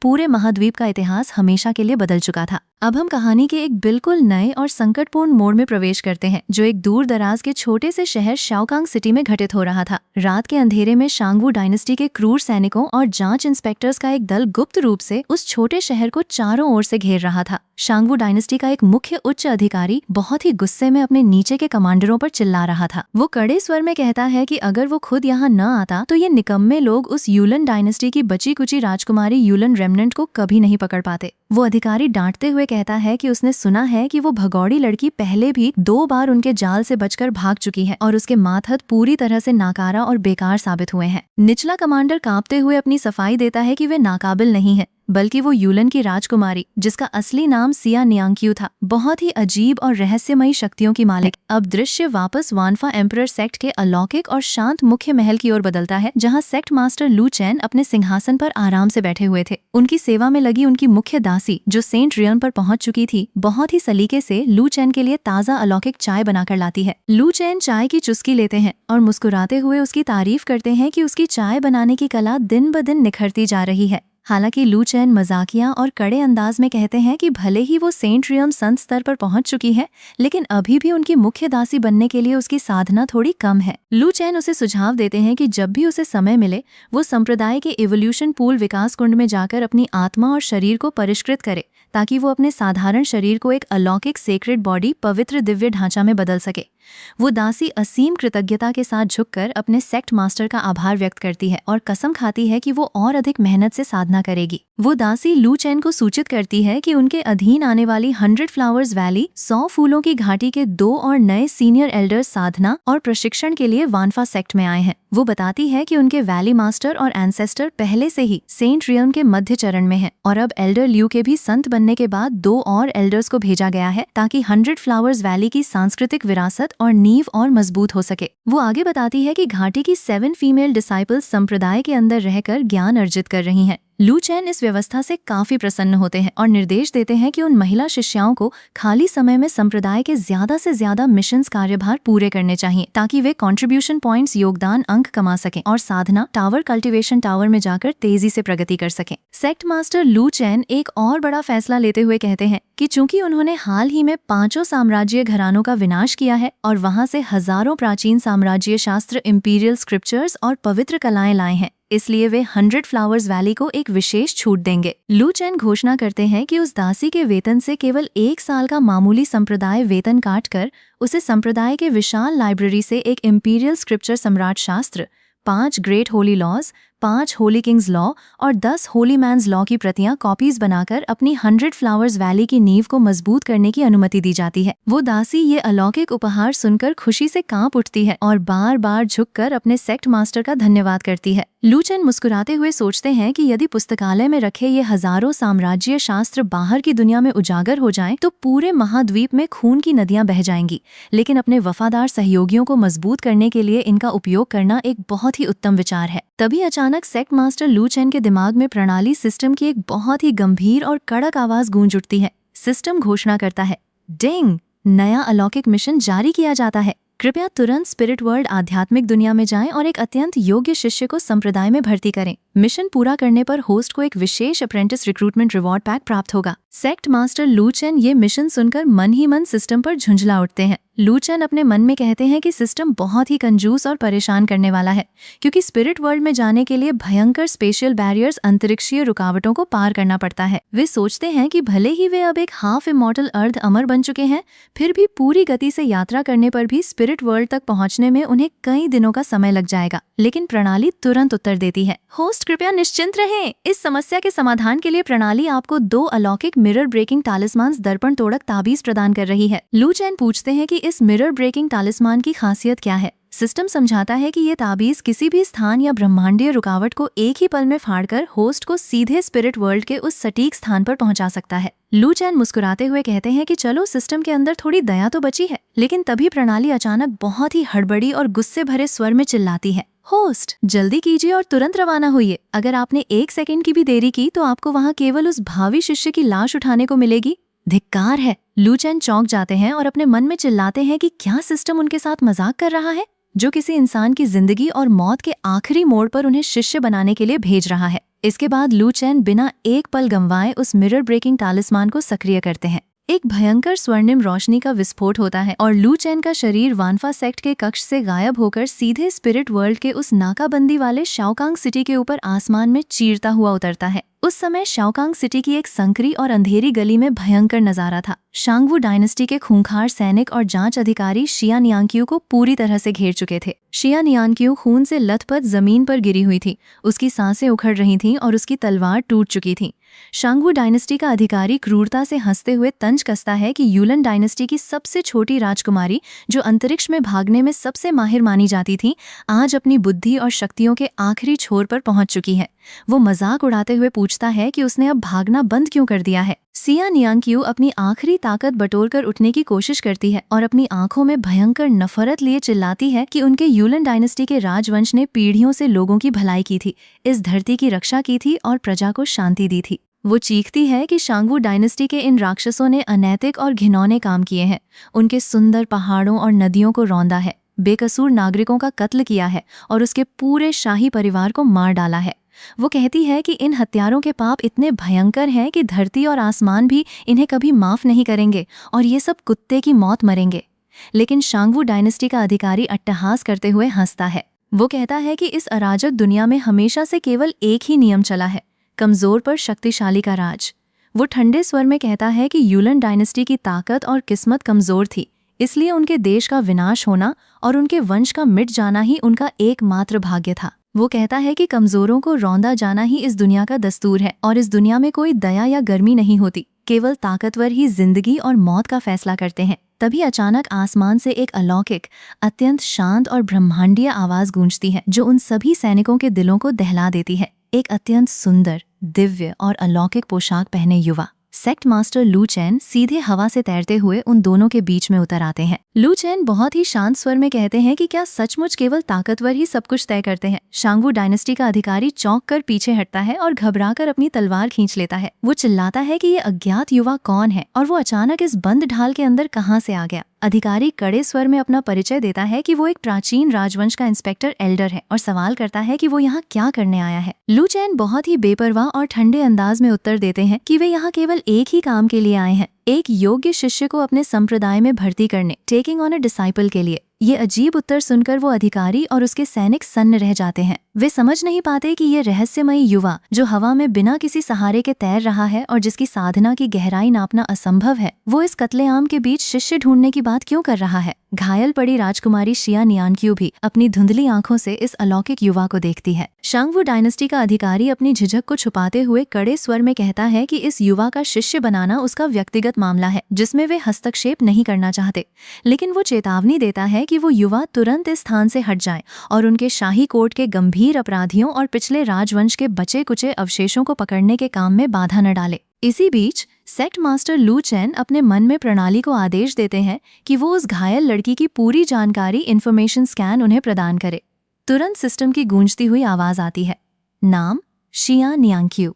पूरे महाद्वीप का इतिहास हमेशा के लिए बदल चुका था। अब हम कहानी के एक बिल्कुल नए और संकटपूर्ण मोड़ में प्रवेश करते हैं, जो एक दूर दराज के छोटे से शहर शाओकांग सिटी में घटित हो रहा था। रात के अंधेरे में शांगवू डायनेस्टी के क्रूर सैनिकों और जांच इंस्पेक्टर्स का एक दल गुप्त रूप से उस छोटे शहर को चारों ओर से घेर रहा था। शांगवू डायनेस्टी का एक मुख्य उच्च अधिकारी बहुत ही गुस्से में अपने नीचे के कमांडरों पर चिल्ला रहा था। वो कड़े स्वर में कहता है कि अगर वो खुद यहाँ न आता तो ये निकम्मे लोग उस यूलन डायनेस्टी की बची कुची राजकुमारी यूलन रेमनेंट को कभी नहीं पकड़ पाते। वो अधिकारी डांटते हुए कहता है कि उसने सुना है कि वो भगौड़ी लड़की पहले भी 2 बार उनके जाल से बचकर भाग चुकी है और उसके मातहत पूरी तरह से नाकारा और बेकार साबित हुए हैं। निचला कमांडर कांपते हुए अपनी सफाई देता है कि वे नाकाबिल नहीं है, बल्कि वो यूलन की राजकुमारी, जिसका असली नाम सिया नियांग्क्यू था, बहुत ही अजीब और रहस्यमयी शक्तियों की मालिक। अब दृश्य वापस वानफा एम्परर सेक्ट के अलौकिक और शांत मुख्य महल की ओर बदलता है, जहाँ सेक्ट मास्टर लू चैन अपने सिंहासन पर आराम से बैठे हुए थे। उनकी सेवा में लगी उनकी मुख्य दासी, जो सेंट रियम पर पहुंच चुकी थी, बहुत ही सलीके से लू चैन के लिए ताज़ा अलौकिक चाय बनाकर लाती है। लू चैन चाय की चुस्की लेते हैं और मुस्कुराते हुए उसकी तारीफ करते हैं कि उसकी चाय बनाने की कला दिन ब दिन निखरती जा रही है। हालांकि लू चैन मजाकिया और कड़े अंदाज में कहते हैं कि भले ही वो सेंट रियम संत स्तर पर पहुंच चुकी है, लेकिन अभी भी उनकी मुख्य दासी बनने के लिए उसकी साधना थोड़ी कम है। लू चैन उसे सुझाव देते हैं कि जब भी उसे समय मिले, वो संप्रदाय के इवोल्यूशन पूल विकास कुंड में जाकर अपनी आत्मा और शरीर को परिष्कृत करे, ताकि वो अपने साधारण शरीर को एक अलौकिक सेक्रेड बॉडी, पवित्र दिव्य ढांचा में बदल सके। वो दासी असीम कृतज्ञता के साथ झुककर अपने सेक्ट मास्टर का आभार व्यक्त करती है और कसम खाती है कि वो और अधिक मेहनत से साधना करेगी। वो दासी लू चैन को सूचित करती है कि उनके अधीन आने वाली 100 फ्लावर्स वैली 100 फूलों की घाटी के 2 और नए सीनियर एल्डर्स साधना और प्रशिक्षण के लिए वानफा सेक्ट में आए हैं। वो बताती है कि उनके वैली मास्टर और एंसेस्टर पहले से ही सेंट रियम के मध्य चरण में हैं और अब एल्डर ल्यू के भी संत बनने के बाद 2 और एल्डर्स को भेजा गया है, ताकि 100 फ्लावर्स वैली की सांस्कृतिक विरासत और नींव और मजबूत हो सके। वो आगे बताती है कि घाटी की 7 फीमेल डिसाइपल्स संप्रदाय के अंदर रहकर ज्ञान अर्जित कर रही हैं। लू चैन इस व्यवस्था से काफी प्रसन्न होते हैं और निर्देश देते हैं कि उन महिला शिष्याओं को खाली समय में संप्रदाय के ज्यादा से ज्यादा मिशंस कार्यभार पूरे करने चाहिए, ताकि वे कंट्रीब्यूशन पॉइंट्स योगदान अंक कमा सकें और साधना टावर कल्टीवेशन टावर में जाकर तेजी से प्रगति कर सकें। सेक्ट मास्टर लू चैन एक और बड़ा फैसला लेते हुए कहते हैं कि चूंकि उन्होंने हाल ही में 5 साम्राज्य घरानों का विनाश किया है और वहां से हजारों प्राचीन साम्राज्य शास्त्र, इंपीरियल स्क्रिप्चर्स और पवित्र कलाएं लाए हैं, इसलिए वे 100 फ्लावर्स वैली को एक विशेष छूट देंगे। लू चैन घोषणा करते हैं कि उस दासी के वेतन से केवल 1 साल का मामूली संप्रदाय वेतन काटकर उसे संप्रदाय के विशाल लाइब्रेरी से एक इंपीरियल स्क्रिप्चर सम्राट शास्त्र, 5 great holy laws, 5 holy kings law और 10 होली मैन्स लॉ की प्रतियां कॉपीज बनाकर अपनी 100 फ्लावर्स वैली की नींव को मजबूत करने की अनुमति दी जाती है। वो दासी ये अलौकिक उपहार सुनकर खुशी से कांप उठती है और बार बार झुककर अपने सेक्ट मास्टर का धन्यवाद करती है। लू चैन मुस्कुराते हुए सोचते हैं कि यदि पुस्तकालय में रखे ये हजारों साम्राज्य शास्त्र बाहर की दुनिया में उजागर हो जाएं, तो पूरे महाद्वीप में खून की नदियां बह जाएंगी, लेकिन अपने वफादार सहयोगियों को मजबूत करने के लिए इनका उपयोग करना एक बहुत ही उत्तम विचार है। तभी अचानक सेक्ट मास्टर लू चैन के दिमाग में प्रणाली सिस्टम की एक बहुत ही गंभीर और कड़क आवाज गूंज उठती है। सिस्टम घोषणा करता है, डिंग, नया अलौकिक मिशन जारी किया जाता है। कृपया तुरंत स्पिरिट वर्ल्ड आध्यात्मिक दुनिया में जाएं और एक अत्यंत योग्य शिष्य को संप्रदाय में भर्ती करें। मिशन पूरा करने पर होस्ट को एक विशेष अप्रेंटिस रिक्रूटमेंट रिवॉर्ड पैक प्राप्त होगा। सेक्ट मास्टर लू चैन ये मिशन सुनकर मन ही मन सिस्टम पर झुंझला उठते हैं। लू चैन अपने मन में कहते हैं कि सिस्टम बहुत ही कंजूस और परेशान करने वाला है, क्योंकि स्पिरिट वर्ल्ड में जाने के लिए भयंकर स्पेशल बैरियर्स, अंतरिक्षीय रुकावटों को पार करना पड़ता है। वे सोचते हैं कि भले ही वे अब एक हाफ इमॉर्टल अर्ध अमर बन चुके हैं, फिर भी पूरी गति से यात्रा करने पर भी स्पिरिट वर्ल्ड तक पहुंचने में उन्हें कई दिनों का समय लग जाएगा। लेकिन प्रणाली तुरंत उत्तर देती है, होस्ट कृपया निश्चिंत रहें, इस समस्या के समाधान के लिए प्रणाली आपको 2 अलौकिक मिरर ब्रेकिंग टालिस्मान्स दर्पण तोड़क ताबीज प्रदान कर रही है। लू चैन पूछते हैं कि इस मिरर ब्रेकिंग टालिस्मान की खासियत क्या है। सिस्टम समझाता है कि ये ताबीज किसी भी स्थान या ब्रह्मांडीय रुकावट को एक ही पल में फाड़कर होस्ट को सीधे स्पिरिट वर्ल्ड के उस सटीक स्थान पर पहुंचा सकता है। लू चैन मुस्कुराते हुए कहते हैं कि चलो, सिस्टम के अंदर थोड़ी दया तो बची है। लेकिन तभी प्रणाली अचानक बहुत ही हड़बड़ी और गुस्से भरे स्वर में चिल्लाती है, होस्ट जल्दी कीजिए और तुरंत रवाना होइए। अगर आपने 1 सेकंड की भी देरी की तो आपको वहाँ केवल उस भावी शिष्य की लाश उठाने को मिलेगी। धिक्कार है। लू चैन चौंक जाते हैं और अपने मन में चिल्लाते हैं कि क्या सिस्टम उनके साथ मजाक कर रहा है, जो किसी इंसान की जिंदगी और मौत के आखिरी मोड़ पर उन्हें शिष्य बनाने के लिए भेज रहा है। इसके बाद लू चैन बिना एक पल गंवाए उस मिरर ब्रेकिंग टालिस्मान को सक्रिय करते हैं। एक भयंकर स्वर्णिम रोशनी का विस्फोट होता है और लू चैन का शरीर वानफा सेक्ट के कक्ष से गायब होकर सीधे स्पिरिट वर्ल्ड के उस नाकाबंदी वाले शाओकांग सिटी के ऊपर आसमान में चीरता हुआ उतरता है। उस समय शाओकांग सिटी की एक संकरी और अंधेरी गली में भयंकर नजारा था। शांगवू डायनेस्टी के खूंखार सैनिक और जांच अधिकारी शिया नियांग्क्यू को पूरी तरह से घेर चुके थे। शिया नियांग्क्यू खून से लथपथ जमीन पर गिरी हुई थी, उसकी सांसें उखड़ रही थीं और उसकी तलवार टूट चुकी थी। शांगवू डायनेस्टी का अधिकारी क्रूरता से हंसते हुए तंज कसता है कि यूलन डायनेस्टी की सबसे छोटी राजकुमारी, जो अंतरिक्ष में भागने में सबसे माहिर मानी जाती थी, आज अपनी बुद्धि और शक्तियों के आखिरी छोर पर पहुंच चुकी है। वो मजाक उड़ाते हुए पूछता है कि उसने अब भागना बंद क्यों कर दिया है। सिया नियांग्क्यू अपनी आखिरी ताकत बटोरकर उठने की कोशिश करती है और अपनी आंखों में भयंकर नफरत लिए चिल्लाती है कि उनके यूलन डायनेस्टी के राजवंश ने पीढ़ियों से लोगों की भलाई की थी, इस धरती की रक्षा की थी और प्रजा को शांति दी थी। वो चीखती है कि शांगवू डायनेस्टी के इन राक्षसों ने अनैतिक और घिनौने काम किए हैं, उनके सुंदर पहाड़ों और नदियों को रौंदा है, बेकसूर नागरिकों का कत्ल किया है और उसके पूरे शाही परिवार को मार डाला है। वो कहती है कि इन हत्यारों के पाप इतने भयंकर हैं कि धरती और आसमान भी इन्हें कभी माफ नहीं करेंगे और ये सब कुत्ते की मौत मरेंगे। लेकिन शांगवू डायनेस्टी का अधिकारी अट्टहास करते हुए हंसता है। वो कहता है कि इस अराजक दुनिया में हमेशा से केवल एक ही नियम चला है, कमजोर पर शक्तिशाली का राज। वो ठंडे स्वर में कहता है कि यूलन डायनेस्टी की ताकत और किस्मत कमजोर थी, इसलिए उनके देश का विनाश होना और उनके वंश का मिट जाना ही उनका एकमात्र भाग्य था। वो कहता है कि कमजोरों को रौंदा जाना ही इस दुनिया का दस्तूर है और इस दुनिया में कोई दया या गर्मी नहीं होती, केवल ताकतवर ही जिंदगी और मौत का फैसला करते हैं। तभी अचानक आसमान से एक अलौकिक, अत्यंत शांत और ब्रह्मांडीय आवाज गूंजती है, जो उन सभी सैनिकों के दिलों को दहला देती है। एक अत्यंत सुंदर, दिव्य और अलौकिक पोशाक पहने युवा सेक्ट मास्टर लू चैन सीधे हवा से तैरते हुए उन दोनों के बीच में उतर आते हैं। लू चैन बहुत ही शांत स्वर में कहते हैं कि क्या सचमुच केवल ताकतवर ही सब कुछ तय करते हैं। शांगवू डायनेस्टी का अधिकारी चौंक कर पीछे हटता है और घबराकर अपनी तलवार खींच लेता है। वो चिल्लाता है कि ये अज्ञात युवा कौन है और वो अचानक इस बंद ढाल के अंदर कहाँ से आ गया। अधिकारी कड़े स्वर में अपना परिचय देता है कि वो एक प्राचीन राजवंश का इंस्पेक्टर एल्डर है और सवाल करता है कि वो यहाँ क्या करने आया है। लू चैन बहुत ही बेपरवाह और ठंडे अंदाज में उत्तर देते हैं कि वे यहाँ केवल एक ही काम के लिए आए हैं, एक योग्य शिष्य को अपने संप्रदाय में भर्ती करने, टेकिंग ऑन अ डिसाइपल के लिए। ये अजीब उत्तर सुनकर वो अधिकारी और उसके सैनिक सन्न रह जाते हैं। वे समझ नहीं पाते कि ये रहस्यमयी युवा, जो हवा में बिना किसी सहारे के तैर रहा है और जिसकी साधना की गहराई नापना असंभव है, वो इस कत्लेआम के बीच शिष्य ढूंढने की बात क्यों कर रहा है। घायल पड़ी राजकुमारी शिया नियांग्क्यू भी अपनी धुंधली आंखों से इस अलौकिक युवा को देखती है। शांगवू डायनेस्टी का अधिकारी अपनी झिझक को छुपाते हुए कड़े स्वर में कहता है कि इस युवा का शिष्य बनाना उसका व्यक्तिगत मामला है, जिसमें वे हस्तक्षेप नहीं करना चाहते। लेकिन वो चेतावनी देता है कि वो युवा तुरंत इस स्थान से हट जाए और उनके शाही कोर्ट के गंभीर अपराधियों और पिछले राजवंश के बचे कुचे अवशेषों को पकड़ने के काम में बाधा न डाले। इसी बीच सेक्ट मास्टर लू चैन अपने मन में प्रणाली को आदेश देते हैं कि वो उस घायल लड़की की पूरी जानकारी इन्फॉर्मेशन स्कैन उन्हें प्रदान करे। तुरंत सिस्टम की गूंजती हुई आवाज आती है। नाम शिया नियांग्क्यू,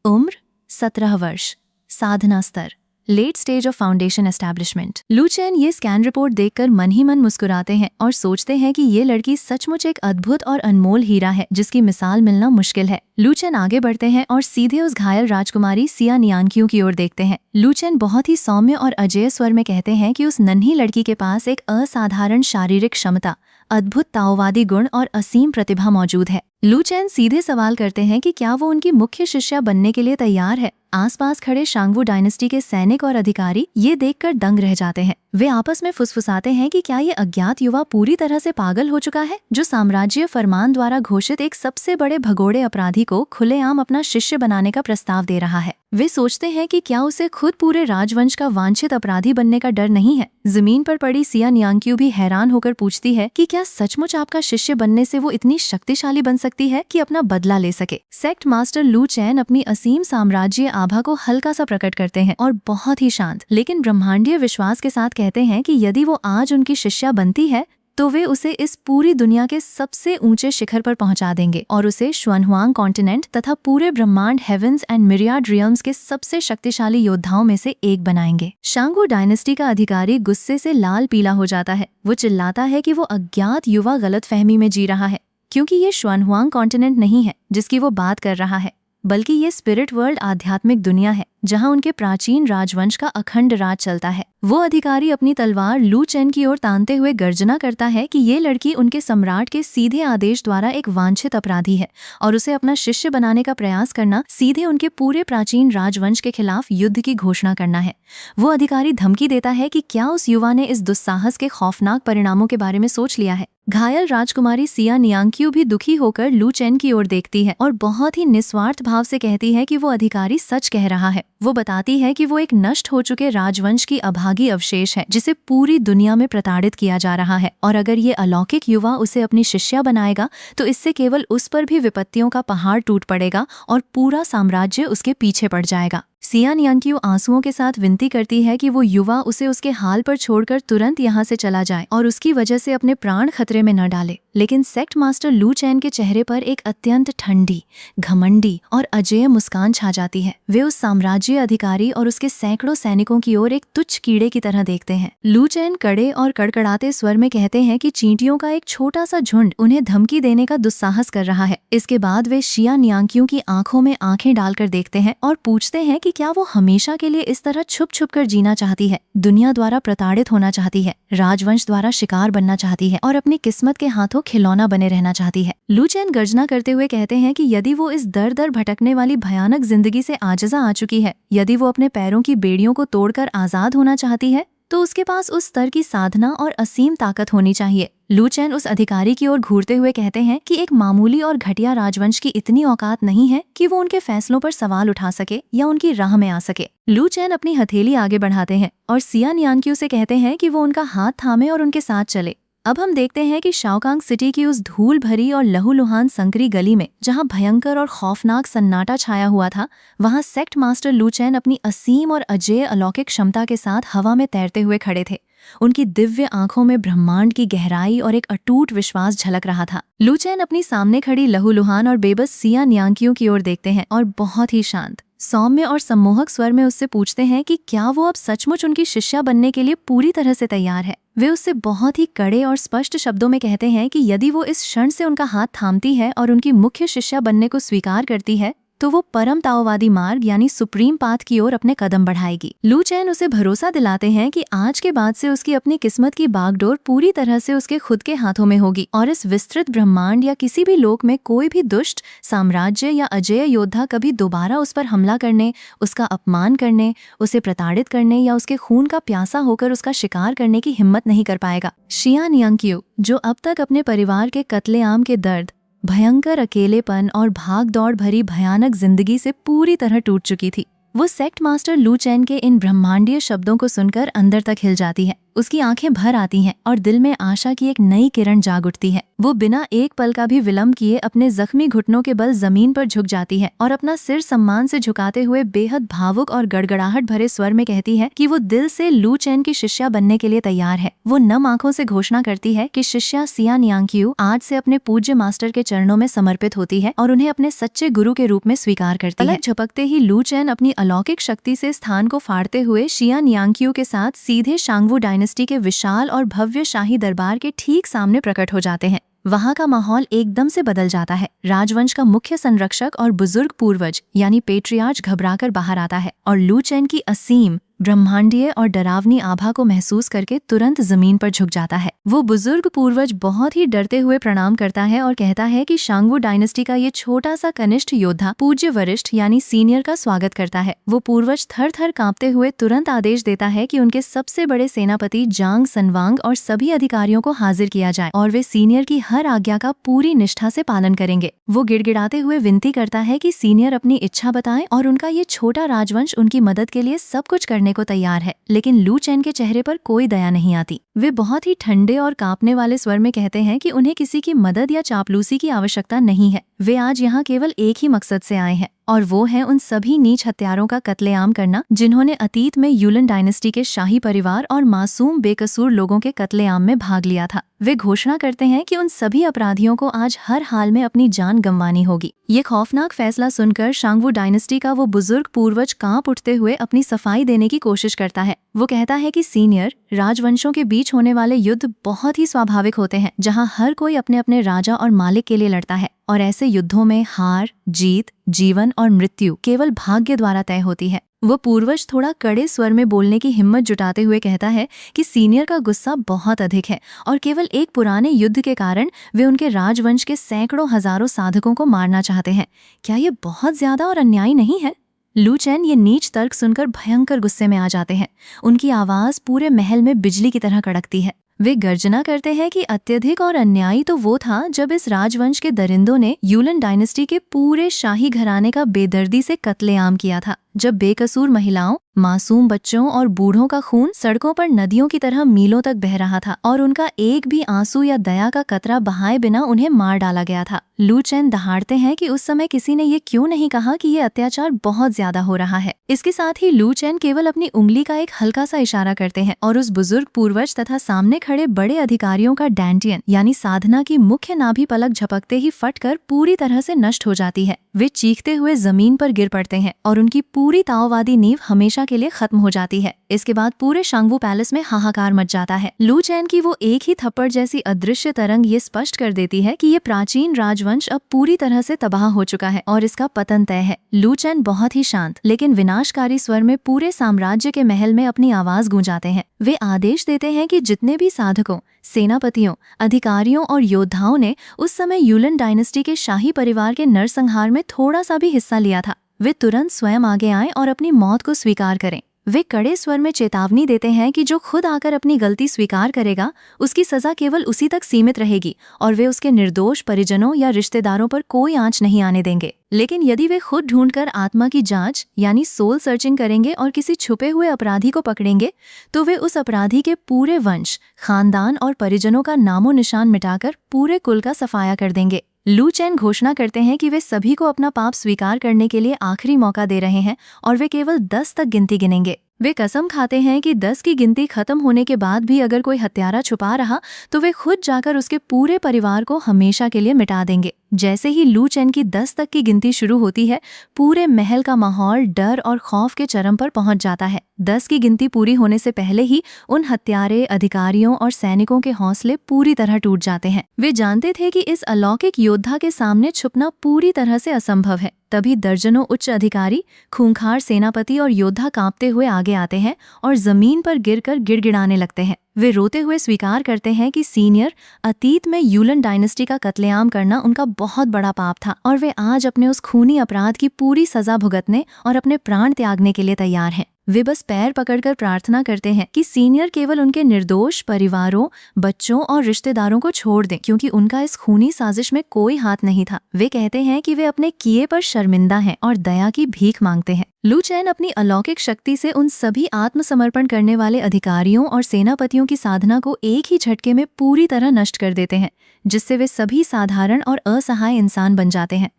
उम्र 17 वर्ष, साधना स्तर late stage of foundation establishment. लू चैन ये स्कैन रिपोर्ट देखकर मन ही मन मुस्कुराते हैं और सोचते हैं कि ये लड़की सचमुच एक अद्भुत और अनमोल हीरा है, जिसकी मिसाल मिलना मुश्किल है। लू चैन आगे बढ़ते हैं और सीधे उस घायल राजकुमारी सिया नियांग्क्यू की ओर देखते हैं। लू चैन बहुत ही सौम्य और अजेय स्वर में कहते हैं कि उस नन्ही लड़की के पास एक असाधारण शारीरिक क्षमता, अद्भुत ताओवादी गुण और असीम प्रतिभा मौजूद है। लू चैन सीधे सवाल करते हैं कि क्या वो उनकी मुख्य शिष्या बनने के लिए तैयार है। आसपास खड़े शांगवू डायनेस्टी के सैनिक और अधिकारी ये देखकर दंग रह जाते हैं। वे आपस में फुसफुसाते हैं कि क्या ये अज्ञात युवा पूरी तरह से पागल हो चुका है, जो साम्राज्य फरमान द्वारा घोषित एक सबसे बड़े भगोड़े अपराधी को खुलेआम अपना शिष्य बनाने का प्रस्ताव दे रहा है। वे सोचते हैं कि क्या उसे खुद पूरे राजवंश का वांछित अपराधी बनने का डर नहीं है। जमीन पर पड़ी सिया नियांग्क्यू भी हैरान होकर पूछती है कि क्या सचमुच आपका शिष्य बनने से वो इतनी शक्तिशाली बन सकती है कि अपना बदला ले सके। सेक्ट मास्टर लू चैन अपनी असीम साम्राज्य आभा को हल्का सा प्रकट करते हैं और बहुत ही शांत लेकिन ब्रह्मांडीय विश्वास के साथ कहते हैं कि यदि वो आज उनकी शिष्या बनती है तो वे उसे इस पूरी दुनिया के सबसे ऊंचे शिखर पर पहुंचा देंगे और उसे शुआनहुआंग कॉन्टिनेंट तथा पूरे ब्रह्मांड हेवेंस एंड मिरियाड रियम्स के सबसे शक्तिशाली योद्धाओं में से एक बनाएंगे। शांगवू डायनेस्टी का अधिकारी गुस्से से लाल पीला हो जाता है। वो चिल्लाता है कि वो अज्ञात युवा गलतफहमी में जी रहा है, क्योंकि ये शुआनहुआंग कॉन्टिनेंट नहीं है जिसकी वो बात कर रहा है, बल्कि ये स्पिरिट वर्ल्ड आध्यात्मिक दुनिया है जहां उनके प्राचीन राजवंश का अखंड राज चलता है। वो अधिकारी अपनी तलवार लू चेन की ओर तानते हुए गर्जना करता है कि ये लड़की उनके सम्राट के सीधे आदेश द्वारा एक वांछित अपराधी है और उसे अपना शिष्य बनाने का प्रयास करना सीधे उनके पूरे प्राचीन राजवंश के खिलाफ युद्ध की घोषणा करना है। वो अधिकारी धमकी देता है कि क्या उस युवा ने इस दुस्साहस के खौफनाक परिणामों के बारे में सोच लिया है। घायल राजकुमारी सिया नियांग्क्यू भी दुखी होकर लू चेन की ओर देखती है और बहुत ही निस्वार्थ भाव से कहती है कि वो अधिकारी सच कह रहा है। वो बताती है कि वो एक नष्ट हो चुके राजवंश की अभागी अवशेष है जिसे पूरी दुनिया में प्रताड़ित किया जा रहा है, और अगर ये अलौकिक युवा उसे अपनी शिष्या बनाएगा तो इससे केवल उस पर भी विपत्तियों का पहाड़ टूट पड़ेगा और पूरा साम्राज्य उसके पीछे पड़ जाएगा। सिया नियांग्क्यू आंसुओं के साथ विनती करती है कि वो युवा उसे उसके हाल पर छोड़कर तुरंत यहाँ से चला जाए और उसकी वजह से अपने प्राण खतरे में न डाले। लेकिन सेक्ट मास्टर लू चेन के चेहरे पर एक अत्यंत ठंडी, घमंडी और अजेय मुस्कान छा जाती है। वे उस साम्राज्य अधिकारी और उसके सैकड़ों सैनिकों की ओर एक तुच्छ कीड़े की तरह देखते हैं। लू चेन कड़े और कड़कड़ाते स्वर में कहते हैं कि चींटियों का एक छोटा सा झुंड उन्हें धमकी देने का दुस्साहस कर रहा है। इसके बाद वे सिया नियांग्क्यू की आंखों में आंखें डालकर देखते हैं और पूछते हैं कि क्या वो हमेशा के लिए इस तरह छुप छुप कर जीना चाहती है, दुनिया द्वारा प्रताड़ित होना चाहती है, राजवंश द्वारा शिकार बनना चाहती है और अपनी किस्मत के हाथों खिलौना बने रहना चाहती है। लू चेन गर्जना करते हुए कहते हैं कि यदि वो इस दर दर भटकने वाली भयानक जिंदगी से आजिज़ा आ चुकी है, यदि वो अपने पैरों की बेड़ियों को तोड़कर आजाद होना चाहती है, तो उसके पास उस स्तर की साधना और असीम ताकत होनी चाहिए। लू चेन उस अधिकारी की ओर घूरते हुए कहते हैं कि एक मामूली और घटिया राजवंश की इतनी औकात नहीं है कि वो उनके फैसलों पर सवाल उठा सके या उनकी राह में आ सके। लू चेन अपनी हथेली आगे बढ़ाते हैं और सिया नियांग्क्यू से कहते हैं कि वो उनका हाथ थामे और उनके साथ चले। अब हम देखते हैं कि शाओकांग सिटी की उस धूल भरी और लहूलुहान संकरी गली में जहां भयंकर और खौफनाक सन्नाटा छाया हुआ था, वहां सेक्ट मास्टर लू चेन अपनी असीम और अजेय अलौकिक क्षमता के साथ हवा में तैरते हुए खड़े थे। उनकी दिव्य आंखों में ब्रह्मांड की गहराई और एक अटूट विश्वास झलक रहा था। लू चेन अपनी सामने खड़ी लहूलुहान और बेबस सिया नियांग्क्यू की ओर देखते हैं और बहुत ही शांत, सौम्य और सम्मोहक स्वर में उससे पूछते हैं कि क्या वो अब सचमुच उनकी शिष्या बनने के लिए पूरी तरह से तैयार है। वे उससे बहुत ही कड़े और स्पष्ट शब्दों में कहते हैं कि यदि वो इस क्षण से उनका हाथ थामती है और उनकी मुख्य शिष्या बनने को स्वीकार करती है तो वो परम ताओवादी मार्ग यानी सुप्रीम पाथ की ओर अपने कदम बढ़ाएगी। लू चेन उसे भरोसा दिलाते हैं कि आज के बाद से उसकी अपनी किस्मत की बागडोर पूरी तरह से उसके खुद के हाथों में होगी और इस विस्तृत ब्रह्मांड या किसी भी लोक में कोई भी दुष्ट साम्राज्य या अजेय योद्धा कभी दोबारा उस पर हमला करने, उसका अपमान करने, उसे प्रताड़ित करने या उसके खून का प्यासा होकर उसका शिकार करने की हिम्मत नहीं कर पाएगा। सिया नियांग्क्यू, जो अब तक अपने परिवार के कत्लेआम के दर्द, भयंकर अकेलेपन और भाग दौड़ भरी भयानक जिंदगी से पूरी तरह टूट चुकी थी, वो सेक्ट मास्टर लू चेन के इन ब्रह्मांडीय शब्दों को सुनकर अंदर तक हिल जाती है। उसकी आंखें भर आती हैं और दिल में आशा की एक नई किरण जाग उठती है। वो बिना एक पल का भी विलंब किए अपने जख्मी घुटनों के बल जमीन पर झुक जाती है और अपना सिर सम्मान से झुकाते हुए बेहद भावुक और गड़गड़ाहट भरे स्वर में कहती है कि वो दिल से लू चेन की शिष्या बनने के लिए तैयार है। वो नम आंखों से घोषणा करती है कि शिष्या सिया नियांग्क्यू आज से अपने पूज्य मास्टर के चरणों में समर्पित होती है और उन्हें अपने सच्चे गुरु के रूप में स्वीकार करती है। पलक झपकते ही लू चेन अपनी अलौकिक शक्ति से स्थान को फाड़ते हुए सिया नियांग्क्यू के साथ सीधे शांगवू डायनेस्टी के विशाल और भव्य शाही दरबार के ठीक सामने प्रकट हो जाते हैं। वहां का माहौल एकदम से बदल जाता है। राजवंश का मुख्य संरक्षक और बुजुर्ग पूर्वज यानी पेट्रियार्च घबराकर बाहर आता है और लू चेन की असीम, ब्रह्मांडीय और डरावनी आभा को महसूस करके तुरंत जमीन पर झुक जाता है। वो बुजुर्ग पूर्वज बहुत ही डरते हुए प्रणाम करता है और कहता है कि शांगवू डायनेस्टी का ये छोटा सा कनिष्ठ योद्धा पूज्य वरिष्ठ यानी सीनियर का स्वागत करता है। वो पूर्वज थर थर कांपते हुए तुरंत आदेश देता है कि उनके सबसे बड़े सेनापति जांग सनवांग और सभी अधिकारियों को हाजिर किया जाए और वे सीनियर की हर आज्ञा का पूरी निष्ठा से पालन करेंगे। वो गिड़गिड़ाते हुए विनती करता है कि सीनियर अपनी इच्छा बताएं और उनका ये छोटा राजवंश उनकी मदद के लिए सब कुछ करने को तैयार है। लेकिन लू चेन के चेहरे पर कोई दया नहीं आती। वे बहुत ही ठंडे और कांपने वाले स्वर में कहते हैं कि उन्हें किसी की मदद या चापलूसी की आवश्यकता नहीं है। वे आज यहाँ केवल एक ही मकसद से आए हैं और वो है उन सभी नीच हत्यारों का कत्लेआम करना जिन्होंने अतीत में यूलन डायनेस्टी के शाही परिवार और मासूम बेकसूर लोगों के कत्लेआम में भाग लिया था। वे घोषणा करते हैं कि उन सभी अपराधियों को आज हर हाल में अपनी जान गंवानी होगी। ये खौफनाक फैसला सुनकर शांगवू डायनेस्टी का वो बुजुर्ग पूर्वज कांप उठते हुए अपनी सफाई देने की कोशिश करता है। वो कहता है कि सीनियर, राजवंशों के बीच होने वाले युद्ध बहुत ही स्वाभाविक होते हैं, जहां हर कोई अपने अपने राजा और मालिक के लिए लड़ता है, और ऐसे युद्धों में हार जीत, जीवन और मृत्यु केवल भाग्य द्वारा तय होती है। वो पूर्वज थोड़ा कड़े स्वर में बोलने की हिम्मत जुटाते हुए कहता है कि सीनियर का गुस्सा बहुत अधिक है और केवल एक पुराने युद्ध के कारण वे उनके राजवंश के सैकड़ों हजारों साधकों को मारना चाहते हैं। क्या ये बहुत ज्यादा और अन्यायी नहीं है? लू चेन ये नीच तर्क सुनकर भयंकर गुस्से में आ जाते हैं। उनकी आवाज पूरे महल में बिजली की तरह कड़कती है। वे गर्जना करते हैं कि अत्यधिक और अन्यायी तो वो था जब इस राजवंश के दरिंदों ने यूलन डायनेस्टी के पूरे शाही घराने का बेदर्दी से कत्लेआम किया था, जब बेकसूर महिलाओं, मासूम बच्चों और बूढ़ों का खून सड़कों पर नदियों की तरह मीलों तक बह रहा था और उनका एक भी आंसू या दया का कतरा बहाए बिना उन्हें मार डाला गया था। लू चेन दहाड़ते हैं कि उस समय किसी ने ये क्यों नहीं कहा कि ये अत्याचार बहुत ज्यादा हो रहा है। इसके साथ ही लू चेन केवल अपनी उंगली का एक हल्का सा इशारा करते हैं और उस बुजुर्ग पूर्वज तथा सामने खड़े बड़े अधिकारियों का डैंटियन यानी साधना की मुख्य नाभि पलक झपकते ही फटकर पूरी तरह से नष्ट हो जाती है। वे चीखते हुए जमीन पर गिर पड़ते हैं और उनकी पूरी ताओवादी नींव हमेशा के लिए खत्म हो जाती है। इसके बाद पूरे शांगवू पैलेस में हाहाकार मच जाता है। लू चेन की वो एक ही थप्पड़ जैसी अदृश्य तरंग ये स्पष्ट कर देती है कि ये प्राचीन राजवंश अब पूरी तरह से तबाह हो चुका है और इसका पतन तय है। लू चेन बहुत ही शांत लेकिन विनाशकारी स्वर में पूरे साम्राज्य के महल में अपनी आवाज गूंजाते हैं। वे आदेश देते हैं कि जितने भी साधकों, सेनापतियों, अधिकारियों और योद्धाओं ने उस समय यूलन डायनेस्टी के शाही परिवार के नरसंहार में थोड़ा सा भी हिस्सा लिया था, वे तुरंत स्वयं आगे आएं और अपनी मौत को स्वीकार करें। वे कड़े स्वर में चेतावनी देते हैं कि जो खुद आकर अपनी गलती स्वीकार करेगा उसकी सजा केवल उसी तक सीमित रहेगी और वे उसके निर्दोष परिजनों या रिश्तेदारों पर कोई आंच नहीं आने देंगे। लेकिन यदि वे खुद ढूंढकर आत्मा की जांच यानी सोल सर्चिंग करेंगे और किसी छुपे हुए अपराधी को पकड़ेंगे तो वे उस अपराधी के पूरे वंश, खानदान और परिजनों का नामो निशान मिटाकर पूरे कुल का सफाया कर देंगे। लू चेन घोषणा करते हैं कि वे सभी को अपना पाप स्वीकार करने के लिए आखिरी मौका दे रहे हैं और वे केवल 10 तक गिनती गिनेंगे। वे कसम खाते हैं कि 10 की गिनती खत्म होने के बाद भी अगर कोई हत्यारा छुपा रहा तो वे खुद जाकर उसके पूरे परिवार को हमेशा के लिए मिटा देंगे। जैसे ही लू चेन की 10 तक की गिनती शुरू होती है, पूरे महल का माहौल डर और खौफ के चरम पर पहुंच जाता है। 10 की गिनती पूरी होने से पहले ही उन हत्यारे, अधिकारियों और सैनिकों के हौसले पूरी तरह टूट जाते हैं। वे जानते थे कि इस अलौकिक योद्धा के सामने छुपना पूरी तरह से असंभव है। तभी दर्जनों उच्च अधिकारी, खूंखार सेनापति और योद्धा कांपते हुए आगे आते हैं और जमीन पर गिरकर गिड़गिड़ाने लगते हैं। वे रोते हुए स्वीकार करते हैं कि सीनियर, अतीत में यूलन डायनेस्टी का कत्लेआम करना उनका बहुत बड़ा पाप था और वे आज अपने उस खूनी अपराध की पूरी सजा भुगतने और अपने प्राण त्यागने के लिए तैयार हैं। वे बस पैर पकड़कर प्रार्थना करते हैं कि सीनियर केवल उनके निर्दोष परिवारों, बच्चों और रिश्तेदारों को छोड़ दें, क्योंकि उनका इस खूनी साजिश में कोई हाथ नहीं था। वे कहते हैं कि वे अपने किए पर शर्मिंदा हैं और दया की भीख मांगते हैं। लू चेन अपनी अलौकिक शक्ति से उन सभी आत्मसमर्पण करने वाले अधिकारियों और सेनापतियों की साधना को एक ही झटके में पूरी तरह नष्ट कर देते हैं, जिससे वे सभी साधारण और असहाय इंसान बन जाते हैं।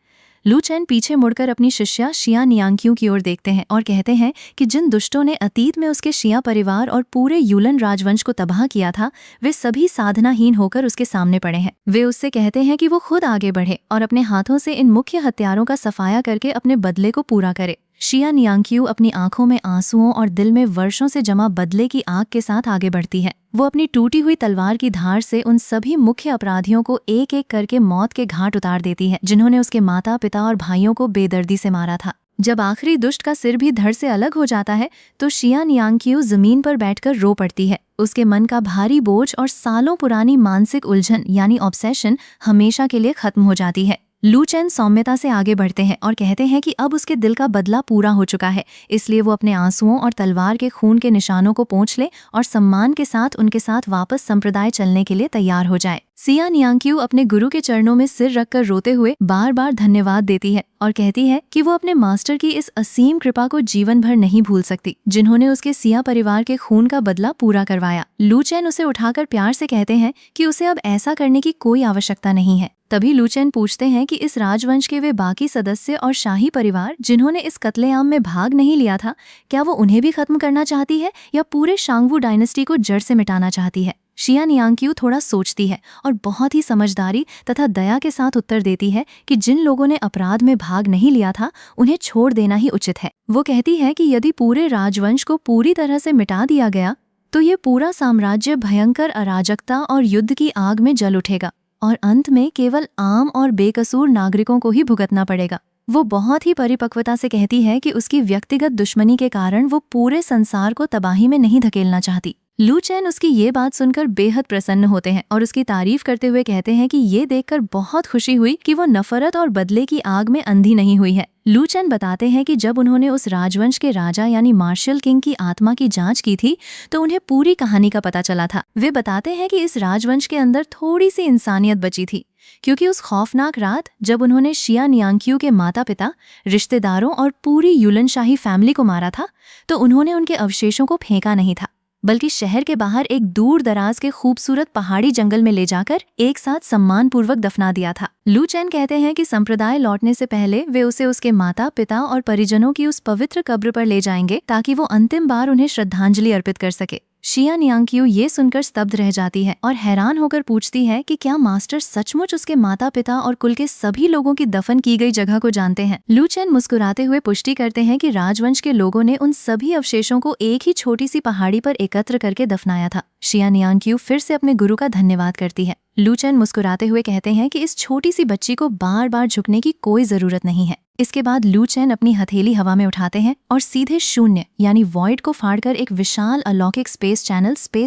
लू चेन पीछे मुड़कर अपनी शिष्या शिया नियांग्क्यू की ओर देखते हैं और कहते हैं कि जिन दुष्टों ने अतीत में उसके शिया परिवार और पूरे यूलन राजवंश को तबाह किया था, वे सभी साधनाहीन होकर उसके सामने पड़े हैं। वे उससे कहते हैं कि वो खुद आगे बढ़े और अपने हाथों से इन मुख्य हत्यारों का सफाया करके अपने बदले को पूरा करे। शिया नियांग्क्यू अपनी आंखों में आंसुओं और दिल में वर्षों से जमा बदले की आग के साथ आगे बढ़ती है। वो अपनी टूटी हुई तलवार की धार से उन सभी मुख्य अपराधियों को एक एक करके मौत के घाट उतार देती है, जिन्होंने उसके माता, पिता और भाइयों को बेदर्दी से मारा था। जब आखिरी दुष्ट का सिर भी धड़ से अलग हो जाता है तो शिया नियांग्क्यू जमीन पर बैठकर रो पड़ती है। उसके मन का भारी बोझ और सालों पुरानी मानसिक उलझन यानी ऑब्सेशन हमेशा के लिए खत्म हो जाती है। लू चेन सौम्यता से आगे बढ़ते हैं और कहते हैं कि अब उसके दिल का बदला पूरा हो चुका है, इसलिए वो अपने आंसुओं और तलवार के खून के निशानों को पोंछ ले और सम्मान के साथ उनके साथ वापस संप्रदाय चलने के लिए तैयार हो जाए। शिया नियांग्क्यू अपने गुरु के चरणों में सिर रखकर रोते हुए बार बार धन्यवाद देती है और कहती है कि वो अपने मास्टर की इस असीम कृपा को जीवन भर नहीं भूल सकती, जिन्होंने उसके शिया परिवार के खून का बदला पूरा करवाया। लू चेन उसे उठाकर प्यार से कहते हैं कि उसे अब ऐसा करने की कोई आवश्यकता नहीं है। तभी लू चेन पूछते हैं कि इस राजवंश के वे बाकी सदस्य और शाही परिवार जिन्होंने इस कत्लेआम में भाग नहीं लिया था, क्या वो उन्हें भी खत्म करना चाहती है या पूरे शांगवू डायनेस्टी को जड़ से मिटाना चाहती है? शिया नियांग्क्यू थोड़ा सोचती है और बहुत ही समझदारी तथा दया के साथ उत्तर देती है कि जिन लोगों ने अपराध में भाग नहीं लिया था उन्हें छोड़ देना ही उचित है। वो कहती है कि यदि पूरे राजवंश को पूरी तरह से मिटा दिया गया तो ये पूरा साम्राज्य भयंकर अराजकता और युद्ध की आग में जल उठेगा और अंत में केवल आम और बेकसूर नागरिकों को ही भुगतना पड़ेगा। वो बहुत ही परिपक्वता से कहती है कि उसकी व्यक्तिगत दुश्मनी के कारण वो पूरे संसार को तबाही में नहीं धकेलना चाहती। लू चेन उसकी ये बात सुनकर बेहद प्रसन्न होते हैं और उसकी तारीफ करते हुए कहते हैं कि ये देखकर बहुत खुशी हुई कि वो नफरत और बदले की आग में अंधी नहीं हुई है। लू चेन बताते हैं कि जब उन्होंने उस राजवंश के राजा यानी मार्शल किंग की आत्मा की जांच की थी तो उन्हें पूरी कहानी का पता चला था। वे बताते हैं कि इस राजवंश के अंदर थोड़ी सी इंसानियत बची थी, क्योंकि उस खौफनाक रात जब उन्होंने शिया नियांग्क्यू के माता पिता, रिश्तेदारों और पूरी युलन शाही फैमिली को मारा था, तो उन्होंने उनके अवशेषों को फेंका नहीं था, बल्कि शहर के बाहर एक दूर दराज के खूबसूरत पहाड़ी जंगल में ले जाकर एक साथ सम्मानपूर्वक दफना दिया था। लू चेन कहते हैं कि संप्रदाय लौटने से पहले वे उसे उसके माता पिता और परिजनों की उस पवित्र कब्र पर ले जाएंगे ताकि वो अंतिम बार उन्हें श्रद्धांजलि अर्पित कर सके। शिया नियांग्क्यू ये सुनकर स्तब्ध रह जाती है और हैरान होकर पूछती है कि क्या मास्टर सचमुच उसके माता पिता और कुल के सभी लोगों की दफन की गई जगह को जानते हैं। लू चेन मुस्कुराते हुए पुष्टि करते हैं कि राजवंश के लोगों ने उन सभी अवशेषों को एक ही छोटी सी पहाड़ी पर एकत्र करके दफनाया था। शिया नियांग्क्यू फिर से अपने गुरु का धन्यवाद करती है। लू चेन मुस्कुराते हुए कहते हैं कि इस छोटी सी बच्ची को बार बार झुकने की कोई जरूरत नहीं है। इसके बाद लू चेन अपनी हथेली हवा में उठाते हैं और सीधे शून्य यानी वॉइड को फाड़कर एक विशाल अलौकिक स्पेस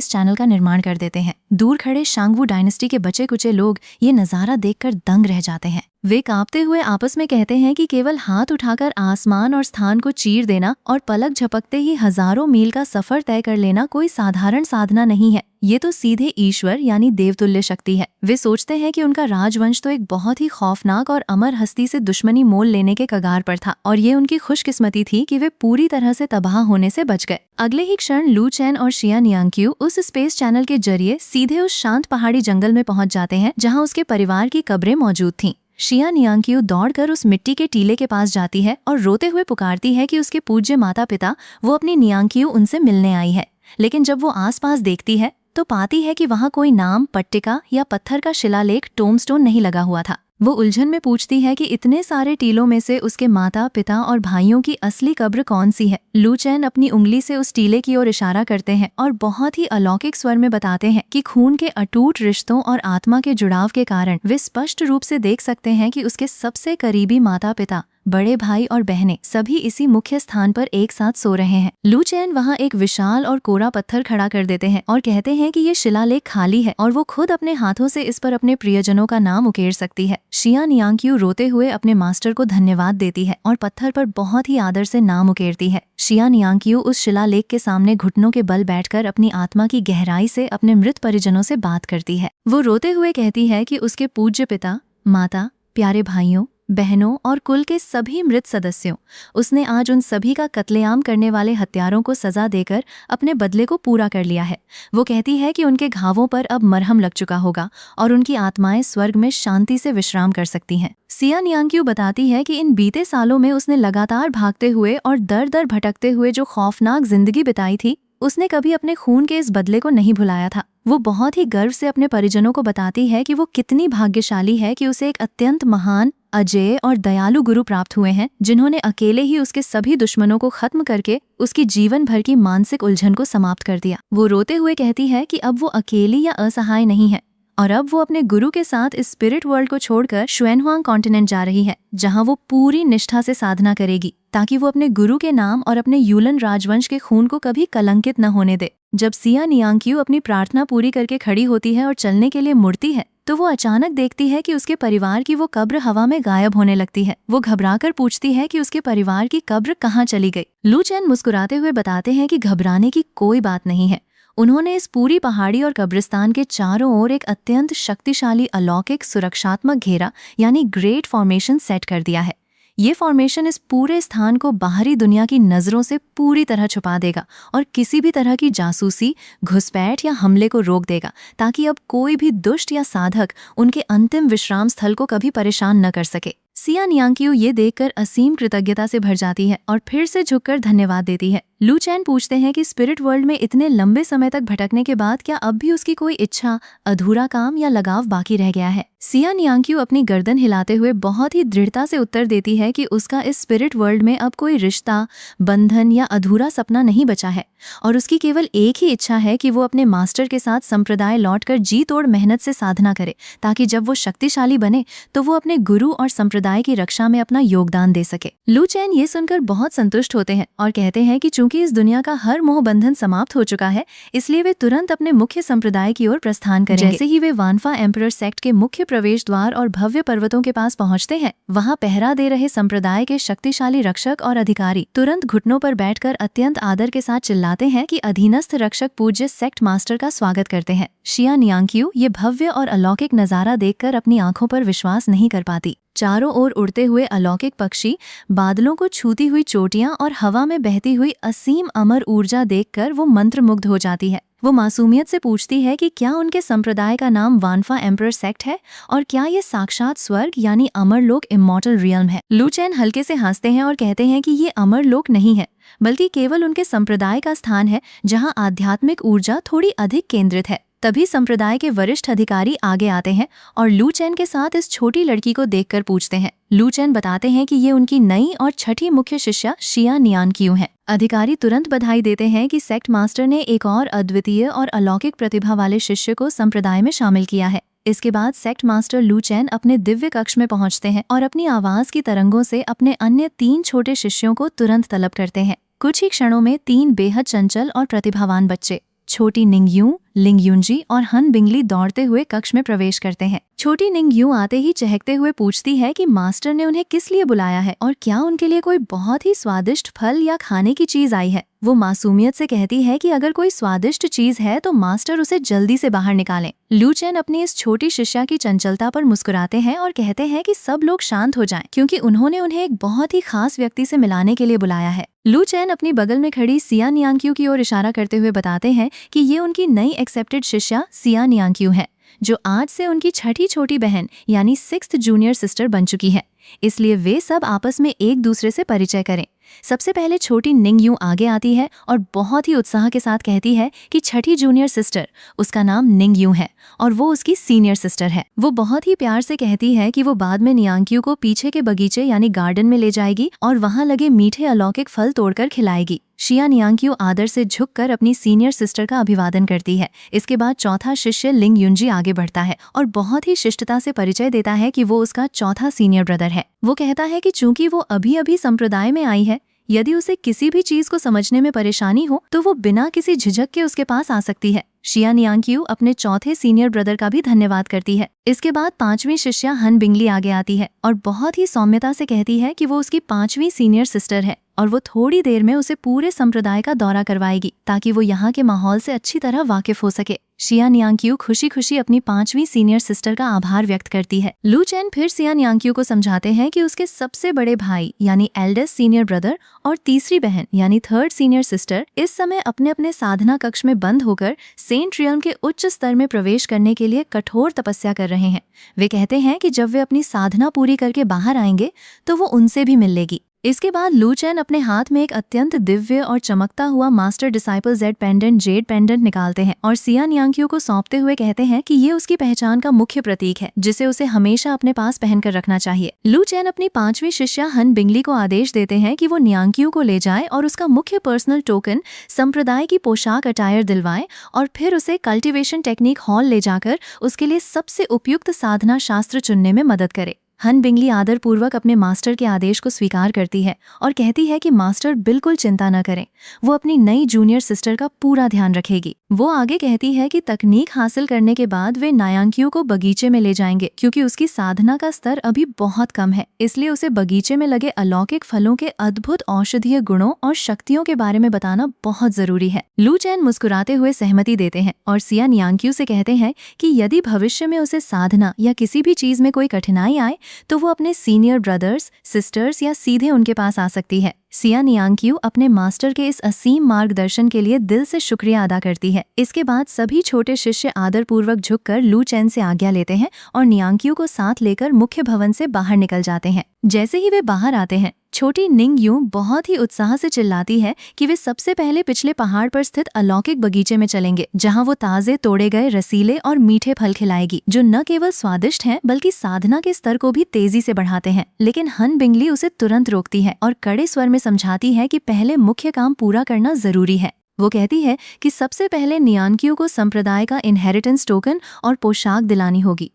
चैनल का निर्माण कर देते हैं। दूर खड़े शांगवू डायनेस्टी के बचे कुचे लोग ये नजारा देखकर दंग रह जाते हैं। वे कांपते हुए आपस में कहते हैं कि केवल हाथ उठाकर आसमान और स्थान को चीर देना और पलक झपकते ही हजारों मील का सफर तय कर लेना कोई साधारण साधना नहीं है, ये तो सीधे ईश्वर यानी देवतुल्य शक्ति है। वे सोचते हैं कि उनका राजवंश तो एक बहुत ही खौफनाक और अमर हस्ती से दुश्मनी मोल लेने के कगार पर था और ये उनकी खुशकिस्मती थी कि वे पूरी तरह से तबाह होने से बच गए। अगले ही क्षण लू चेन और शिया नियांग्क्यू उस स्पेस चैनल के जरिए सीधे उस शांत पहाड़ी जंगल में पहुंच जाते हैं जहां उसके परिवार की कब्रें मौजूद थीं। शिया नियांग्क्यू दौड़कर उस मिट्टी के टीले के पास जाती है और रोते हुए पुकारती है कि उसके पूज्य माता पिता वो अपनी नियांग्क्यू उनसे मिलने आई है। लेकिन जब वो आसपास देखती है तो पाती है कि वहाँ कोई नाम, पट्टिका या पत्थर का शिलालेख टोम्बस्टोन नहीं लगा हुआ था। वो उलझन में पूछती है कि इतने सारे टीलों में से उसके माता पिता और भाइयों की असली कब्र कौन सी है। लू चेन अपनी उंगली से उस टीले की ओर इशारा करते हैं और बहुत ही अलौकिक स्वर में बताते हैं कि खून के अटूट रिश्तों और आत्मा के जुड़ाव के कारण वे स्पष्ट रूप से देख सकते हैं कि उसके सबसे करीबी माता पिता, बड़े भाई और बहनें सभी इसी मुख्य स्थान पर एक साथ सो रहे हैं। लू चेन वहाँ एक विशाल और कोरा पत्थर खड़ा कर देते हैं और कहते हैं कि ये शिलालेख खाली है और वो खुद अपने हाथों से इस पर अपने प्रियजनों का नाम उकेर सकती है। शिया नियांग्क्यू रोते हुए अपने मास्टर को धन्यवाद देती है और पत्थर पर बहुत ही आदर से नाम उकेरती है। शिया नियांग्क्यू उस शिलालेख के सामने घुटनों के बल बैठकर अपनी आत्मा की गहराई से अपने मृत परिजनों से बात करती है। वो रोते हुए कहती है कि उसके पूज्य पिता, माता, प्यारे भाइयों, बहनों और कुल के सभी मृत सदस्यों, उसने आज उन सभी का कत्लेआम करने वाले हत्यारों को सजा देकर अपने बदले को पूरा कर लिया है। वो कहती है कि उनके घावों पर अब मरहम लग चुका होगा और उनकी आत्माएं स्वर्ग में शांति से विश्राम कर सकती हैं। शिया नियांग्क्यू बताती है कि इन बीते सालों में उसने लगातार भागते हुए और दर दर भटकते हुए जो खौफनाक जिंदगी बिताई थी, उसने कभी अपने खून के इस बदले को नहीं भुलाया था। वो बहुत ही गर्व से अपने परिजनों को बताती है कि वो कितनी भाग्यशाली है कि उसे एक अत्यंत महान, अजेय और दयालु गुरु प्राप्त हुए हैं, जिन्होंने अकेले ही उसके सभी दुश्मनों को खत्म करके उसकी जीवन भर की मानसिक उलझन को समाप्त कर दिया। वो रोते हुए कहती है कि अब वो अकेली या असहाय नहीं है और अब वो अपने गुरु के साथ इस स्पिरिट वर्ल्ड को छोड़कर शुएनहुआंग कॉन्टिनेंट जा रही है, जहां वो पूरी निष्ठा से साधना करेगी ताकि वो अपने गुरु के नाम और अपने यूलन राजवंश के खून को कभी कलंकित न होने दे। जब शिया नियांग्क्यू अपनी प्रार्थना पूरी करके खड़ी होती है और चलने के लिए मुड़ती है तो वो अचानक देखती है कि उसके परिवार की वो कब्र हवा में गायब होने लगती है। वो घबराकर पूछती है कि उसके परिवार की कब्र कहाँ चली गई। लू चेन मुस्कुराते हुए बताते हैं कि घबराने की कोई बात नहीं है। उन्होंने इस पूरी पहाड़ी और कब्रिस्तान के चारों ओर एक अत्यंत शक्तिशाली अलौकिक सुरक्षात्मक घेरा यानी ग्रेट फॉर्मेशन सेट कर दिया है। ये फॉर्मेशन इस पूरे स्थान को बाहरी दुनिया की नजरों से पूरी तरह छुपा देगा और किसी भी तरह की जासूसी, घुसपैठ या हमले को रोक देगा ताकि अब कोई भी दुष्ट या साधक उनके अंतिम विश्राम स्थल को कभी परेशान न कर सके। शिया नियांग्क्यू ये देखकर असीम कृतज्ञता से भर जाती है और फिर से झुककर धन्यवाद देती है। लू चेन पूछते हैं कि स्पिरिट वर्ल्ड में इतने लंबे समय तक भटकने के बाद क्या अब भी उसकी कोई इच्छा, अधूरा काम या लगाव बाकी रह गया है। सिया नियांग्क्यू अपनी गर्दन हिलाते हुए बहुत ही दृढ़ता से उत्तर देती है कि उसका इस स्पिरिट वर्ल्ड में अब कोई रिश्ता, बंधन या अधूरा सपना नहीं बचा है और उसकी केवल एक ही इच्छा है कि वो अपने मास्टर के साथ संप्रदाय लौटकर जी तोड़ मेहनत से साधना करे, ताकि जब वो शक्तिशाली बने तो वो अपने गुरु और संप्रदाय की रक्षा में अपना योगदान दे सके। लू चैन ये सुनकर बहुत संतुष्ट होते हैं और कहते हैं कि चूंकि इस दुनिया का हर मोह बंधन समाप्त हो चुका है, इसलिए वे तुरंत अपने मुख्य संप्रदाय की ओर प्रस्थान करेंगे। जैसे ही वे वानफा एम्परर सेक्ट के मुख्य प्रवेश द्वार और भव्य पर्वतों के पास पहुंचते हैं, वहां पहरा दे रहे संप्रदाय के शक्तिशाली रक्षक और अधिकारी तुरंत घुटनों पर बैठकर अत्यंत आदर के साथ चिल्लाते हैं कि अधीनस्थ रक्षक पूज्य सेक्ट मास्टर का स्वागत करते हैं। सिया नियांग्क्यू ये भव्य और अलौकिक नजारा देखकर अपनी आंखों पर विश्वास नहीं कर पाती। चारों ओर उड़ते हुए अलौकिक पक्षी, बादलों को छूती हुई चोटियां और हवा में बहती हुई असीम अमर ऊर्जा देखकर वो मंत्रमुग्ध हो जाती है। वो मासूमियत से पूछती है कि क्या उनके संप्रदाय का नाम वानफा एम्परर सेक्ट है और क्या ये साक्षात स्वर्ग यानी अमर लोक इमॉर्टल रियल्म है। लू चैन हल्के से हंसते हैं और कहते हैं कि ये अमर लोक नहीं है, बल्कि केवल उनके संप्रदाय का स्थान है जहाँ आध्यात्मिक ऊर्जा थोड़ी अधिक केंद्रित है। तभी संप्रदाय के वरिष्ठ अधिकारी आगे आते हैं और लू चैन के साथ इस छोटी लड़की को देखकर पूछते हैं। लू चैन बताते हैं कि ये उनकी नई और छठी मुख्य शिष्या सिया नियांग्क्यू हैं। अधिकारी तुरंत बधाई देते हैं कि सेक्ट मास्टर ने एक और अद्वितीय और अलौकिक प्रतिभा वाले शिष्य को संप्रदाय में शामिल किया है। इसके बाद सेक्ट मास्टर लू चैन अपने दिव्य कक्ष में पहुंचते हैं और अपनी आवाज की तरंगों से अपने अन्य 3 छोटे शिष्यों को तुरंत तलब करते हैं। कुछ ही क्षणों में 3 बेहद चंचल और प्रतिभावान बच्चे, छोटी निंगयू, लिंगयुनजी और हन बिंगली दौड़ते हुए कक्ष में प्रवेश करते हैं। छोटी निंगयू आते ही चहकते हुए पूछती है कि मास्टर ने उन्हें किस लिए बुलाया है और क्या उनके लिए कोई बहुत ही स्वादिष्ट फल या खाने की चीज आई है। वो मासूमियत से कहती है कि अगर कोई स्वादिष्ट चीज है तो मास्टर उसे जल्दी से बाहर निकालें। लू चैन अपनी इस छोटी शिष्या की चंचलता पर मुस्कुराते हैं और कहते हैं कि सब लोग शांत हो जाएं, क्योंकि उन्होंने उन्हें एक बहुत ही खास व्यक्ति से मिलाने के लिए बुलाया है। लू चैन अपनी बगल में खड़ी सिया नियांग्क्यू की ओर इशारा करते हुए बताते हैं कि ये उनकी नई एक्सेप्टेड शिष्या सिया नियांग्क्यू है, जो आज से उनकी छठी छोटी बहन यानी 6th जूनियर सिस्टर बन चुकी है। इसलिए वे सब आपस में एक दूसरे से परिचय करें। सबसे पहले छोटी निंगयू आगे आती है और बहुत ही उत्साह के साथ कहती है कि छठी जूनियर सिस्टर, उसका नाम निंगयू है और वो उसकी सीनियर सिस्टर है। वो बहुत ही प्यार से कहती है कि वो बाद में नियांग्क्यू को पीछे के बगीचे यानी गार्डन में ले जाएगी और वहां लगे मीठे अलौकिक फल तोड़कर खिलाएगी। सिया नियांग्क्यू आदर से झुककर अपनी सीनियर सिस्टर का अभिवादन करती है। इसके बाद चौथा शिष्य लिंगयुनजी आगे बढ़ता है और बहुत ही शिष्टता से परिचय देता है कि वो उसका चौथा सीनियर ब्रदर है। वो कहता है कि चूंकि वो अभी अभी संप्रदाय में आई है, यदि उसे किसी भी चीज को समझने में परेशानी हो तो वो बिना किसी झिझक के उसके पास आ सकती है। सिया नियांग्क्यू अपने चौथे सीनियर ब्रदर का भी धन्यवाद करती है। इसके बाद 5वीं शिष्या हन बिंगली आगे आती है और बहुत ही सौम्यता से कहती है कि वो उसकी 5वीं सीनियर सिस्टर है और वो थोड़ी देर में उसे पूरे संप्रदाय का दौरा करवाएगी ताकि वो यहाँ के माहौल से अच्छी तरह वाकिफ हो सके। सिया नियांग्क्यू खुशी खुशी अपनी 5वीं सीनियर सिस्टर का आभार व्यक्त करती है। लू चैन फिर सिया नियांग्क्यू को समझाते हैं कि उसके सबसे बड़े भाई यानी एल्डेस्ट सीनियर ब्रदर और तीसरी बहन यानी 3rd सीनियर सिस्टर इस समय अपने अपने साधना कक्ष में बंद होकर सेंट रियल्म के उच्च स्तर में प्रवेश करने के लिए कठोर तपस्या कर रहे हैं। वे कहते हैं कि जब वे अपनी साधना पूरी करके बाहर आएंगे तो वो उनसे भी मिल लेगी। इसके बाद लू चैन अपने हाथ में एक अत्यंत दिव्य और चमकता हुआ मास्टर डिसाइपल जेड पेंडेंट निकालते हैं और सिया नियांग्क्यू को सौंपते हुए कहते हैं कि ये उसकी पहचान का मुख्य प्रतीक है, जिसे उसे हमेशा अपने पास पहनकर रखना चाहिए। लू चैन अपनी 5वीं शिष्या हन बिंगली को आदेश देते हैं कि वो नियांग्क्यू को ले जाए और उसका मुख्य पर्सनल टोकन संप्रदाय की पोशाक अटायर दिलवाए और फिर उसे कल्टीवेशन टेक्निक हॉल ले जाकर उसके लिए सबसे उपयुक्त साधना शास्त्र चुनने में मदद करे। हन बिंगली आदरपूर्वक अपने मास्टर के आदेश को स्वीकार करती है और कहती है कि मास्टर बिल्कुल चिंता न करें, वो अपनी नई जूनियर सिस्टर का पूरा ध्यान रखेगी। वो आगे कहती है कि तकनीक हासिल करने के बाद वे नियांग्क्यू को बगीचे में ले जाएंगे, क्योंकि उसकी साधना का स्तर अभी बहुत कम है, इसलिए उसे बगीचे में लगे अलौकिक फलों के अद्भुत औषधीय गुणों और शक्तियों के बारे में बताना बहुत जरूरी है। लू चैन मुस्कुराते हुए सहमति देते हैं और सिया नियांग्क्यू से कहते हैं कि यदि भविष्य में उसे साधना या किसी भी चीज में कोई कठिनाई आए तो वो अपने सीनियर ब्रदर्स, सिस्टर्स या सीधे उनके पास आ सकती है। सिया नियांग्क्यू अपने मास्टर के इस असीम मार्गदर्शन के लिए दिल से शुक्रिया अदा करती है। इसके बाद सभी छोटे शिष्य आदरपूर्वक झुककर लू चेन से आज्ञा लेते हैं और नियांग्क्यू को साथ लेकर मुख्य भवन से बाहर निकल जाते हैं। जैसे ही वे बाहर आते हैं, छोटी निंगयू बहुत ही उत्साह से चिल्लाती है कि वे सबसे पहले पिछले पहाड़ पर स्थित अलौकिक बगीचे में चलेंगे, जहां वो ताजे तोड़े गए रसीले और मीठे फल खिलाएगी, जो न केवल स्वादिष्ट हैं बल्कि साधना के स्तर को भी तेजी से बढ़ाते हैं। लेकिन हन बिंगली उसे तुरंत रोकती है और कड़े स्वर में समझाती है कि पहले मुख्य काम पूरा करना जरूरी है। वो कहती है कि सबसे पहले नियांग्क्यू को संप्रदाय का इनहेरिटेंस टोकन और पोशाक दिलानी होगी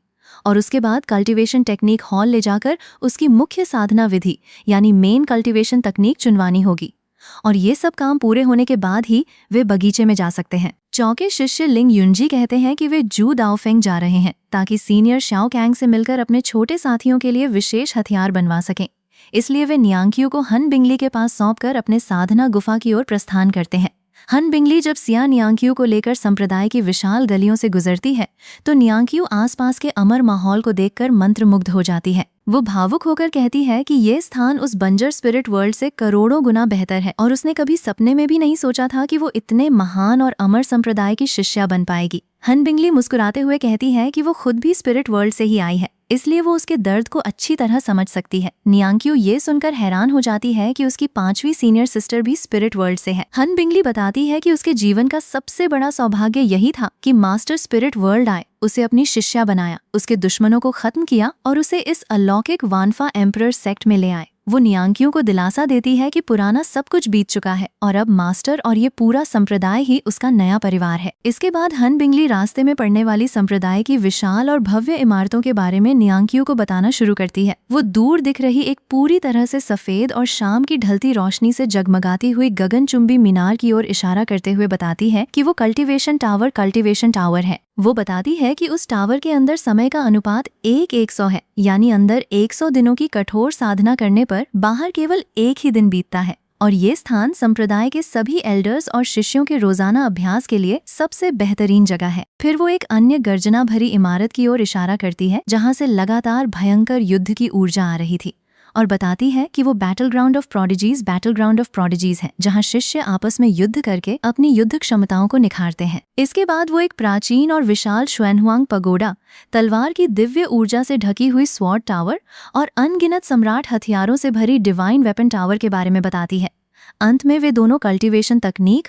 और उसके बाद कल्टीवेशन टेक्निक हॉल ले जाकर उसकी मुख्य साधना विधि यानी मेन कल्टीवेशन तकनीक चुनवानी होगी। और ये सब काम पूरे होने के बाद ही वे बगीचे में जा सकते हैं। चौके शिष्य लिंग युनजी कहते हैं कि वे जू दाओफेंग जा रहे हैं ताकि सीनियर शाओ कैंग से मिलकर अपने छोटे साथियों के लिए विशेष हथियार बनवा सकें। इसलिए वे नियांग्क्यू को हन बिंगली के पास सौंपकर अपने साधना गुफा की ओर प्रस्थान करते हैं। हन बिंगली जब सिया नियांग्क्यू को लेकर संप्रदाय की विशाल गलियों से गुजरती है तो नियांग्क्यू आसपास के अमर माहौल को देखकर मंत्रमुग्ध हो जाती है। वो भावुक होकर कहती है कि ये स्थान उस बंजर स्पिरिट वर्ल्ड से करोड़ों गुना बेहतर है और उसने कभी सपने में भी नहीं सोचा था कि वो इतने महान और अमर संप्रदाय की शिष्या बन पाएगी। हन बिंगली मुस्कुराते हुए कहती है कि वो खुद भी स्पिरिट वर्ल्ड से ही आई है, इसलिए वो उसके दर्द को अच्छी तरह समझ सकती है। नियांग्क्यू ये सुनकर हैरान हो जाती है कि उसकी 5वीं सीनियर सिस्टर भी स्पिरिट वर्ल्ड से है। हन बिंगली बताती है कि उसके जीवन का सबसे बड़ा सौभाग्य यही था कि मास्टर स्पिरिट वर्ल्ड आए, उसे अपनी शिष्या बनाया, उसके दुश्मनों को खत्म किया और उसे इस अलौकिक वानफा एम्परर सेक्ट में ले आए। वो नियांग्क्यू को दिलासा देती है कि पुराना सब कुछ बीत चुका है और अब मास्टर और ये पूरा संप्रदाय ही उसका नया परिवार है। इसके बाद हन बिंगली रास्ते में पड़ने वाली संप्रदाय की विशाल और भव्य इमारतों के बारे में नियांग्क्यू को बताना शुरू करती है। वो दूर दिख रही एक पूरी तरह से सफेद और शाम की ढलती रोशनी से जगमगाती हुई गगनचुंबी मीनार की ओर इशारा करते हुए बताती है कि वो कल्टीवेशन टावर है। वो बताती है कि उस टावर के अंदर समय का अनुपात 1:100 है, यानी अंदर 100 दिनों की कठोर साधना करने पर बाहर केवल एक ही दिन बीतता है और ये स्थान संप्रदाय के सभी एल्डर्स और शिष्यों के रोजाना अभ्यास के लिए सबसे बेहतरीन जगह है। फिर वो एक अन्य गर्जना भरी इमारत की ओर इशारा करती है जहां से लगातार भयंकर युद्ध की ऊर्जा आ रही थी और बताती है कि वो बैटल ग्राउंड ऑफ प्रोडिजीज है, जहां शिष्य आपस में युद्ध करके अपनी युद्ध क्षमताओं को निखारते हैं। इसके बाद वो एक प्राचीन और विशाल श्वेनहुआंग पगोडा, तलवार की दिव्य ऊर्जा से ढकी हुई स्वॉर्ड टावर और अनगिनत सम्राट हथियारों से भरी डिवाइन वेपन टावर के बारे में बताती है। अंत में वे दोनों कल्टीवेशन टेक्निक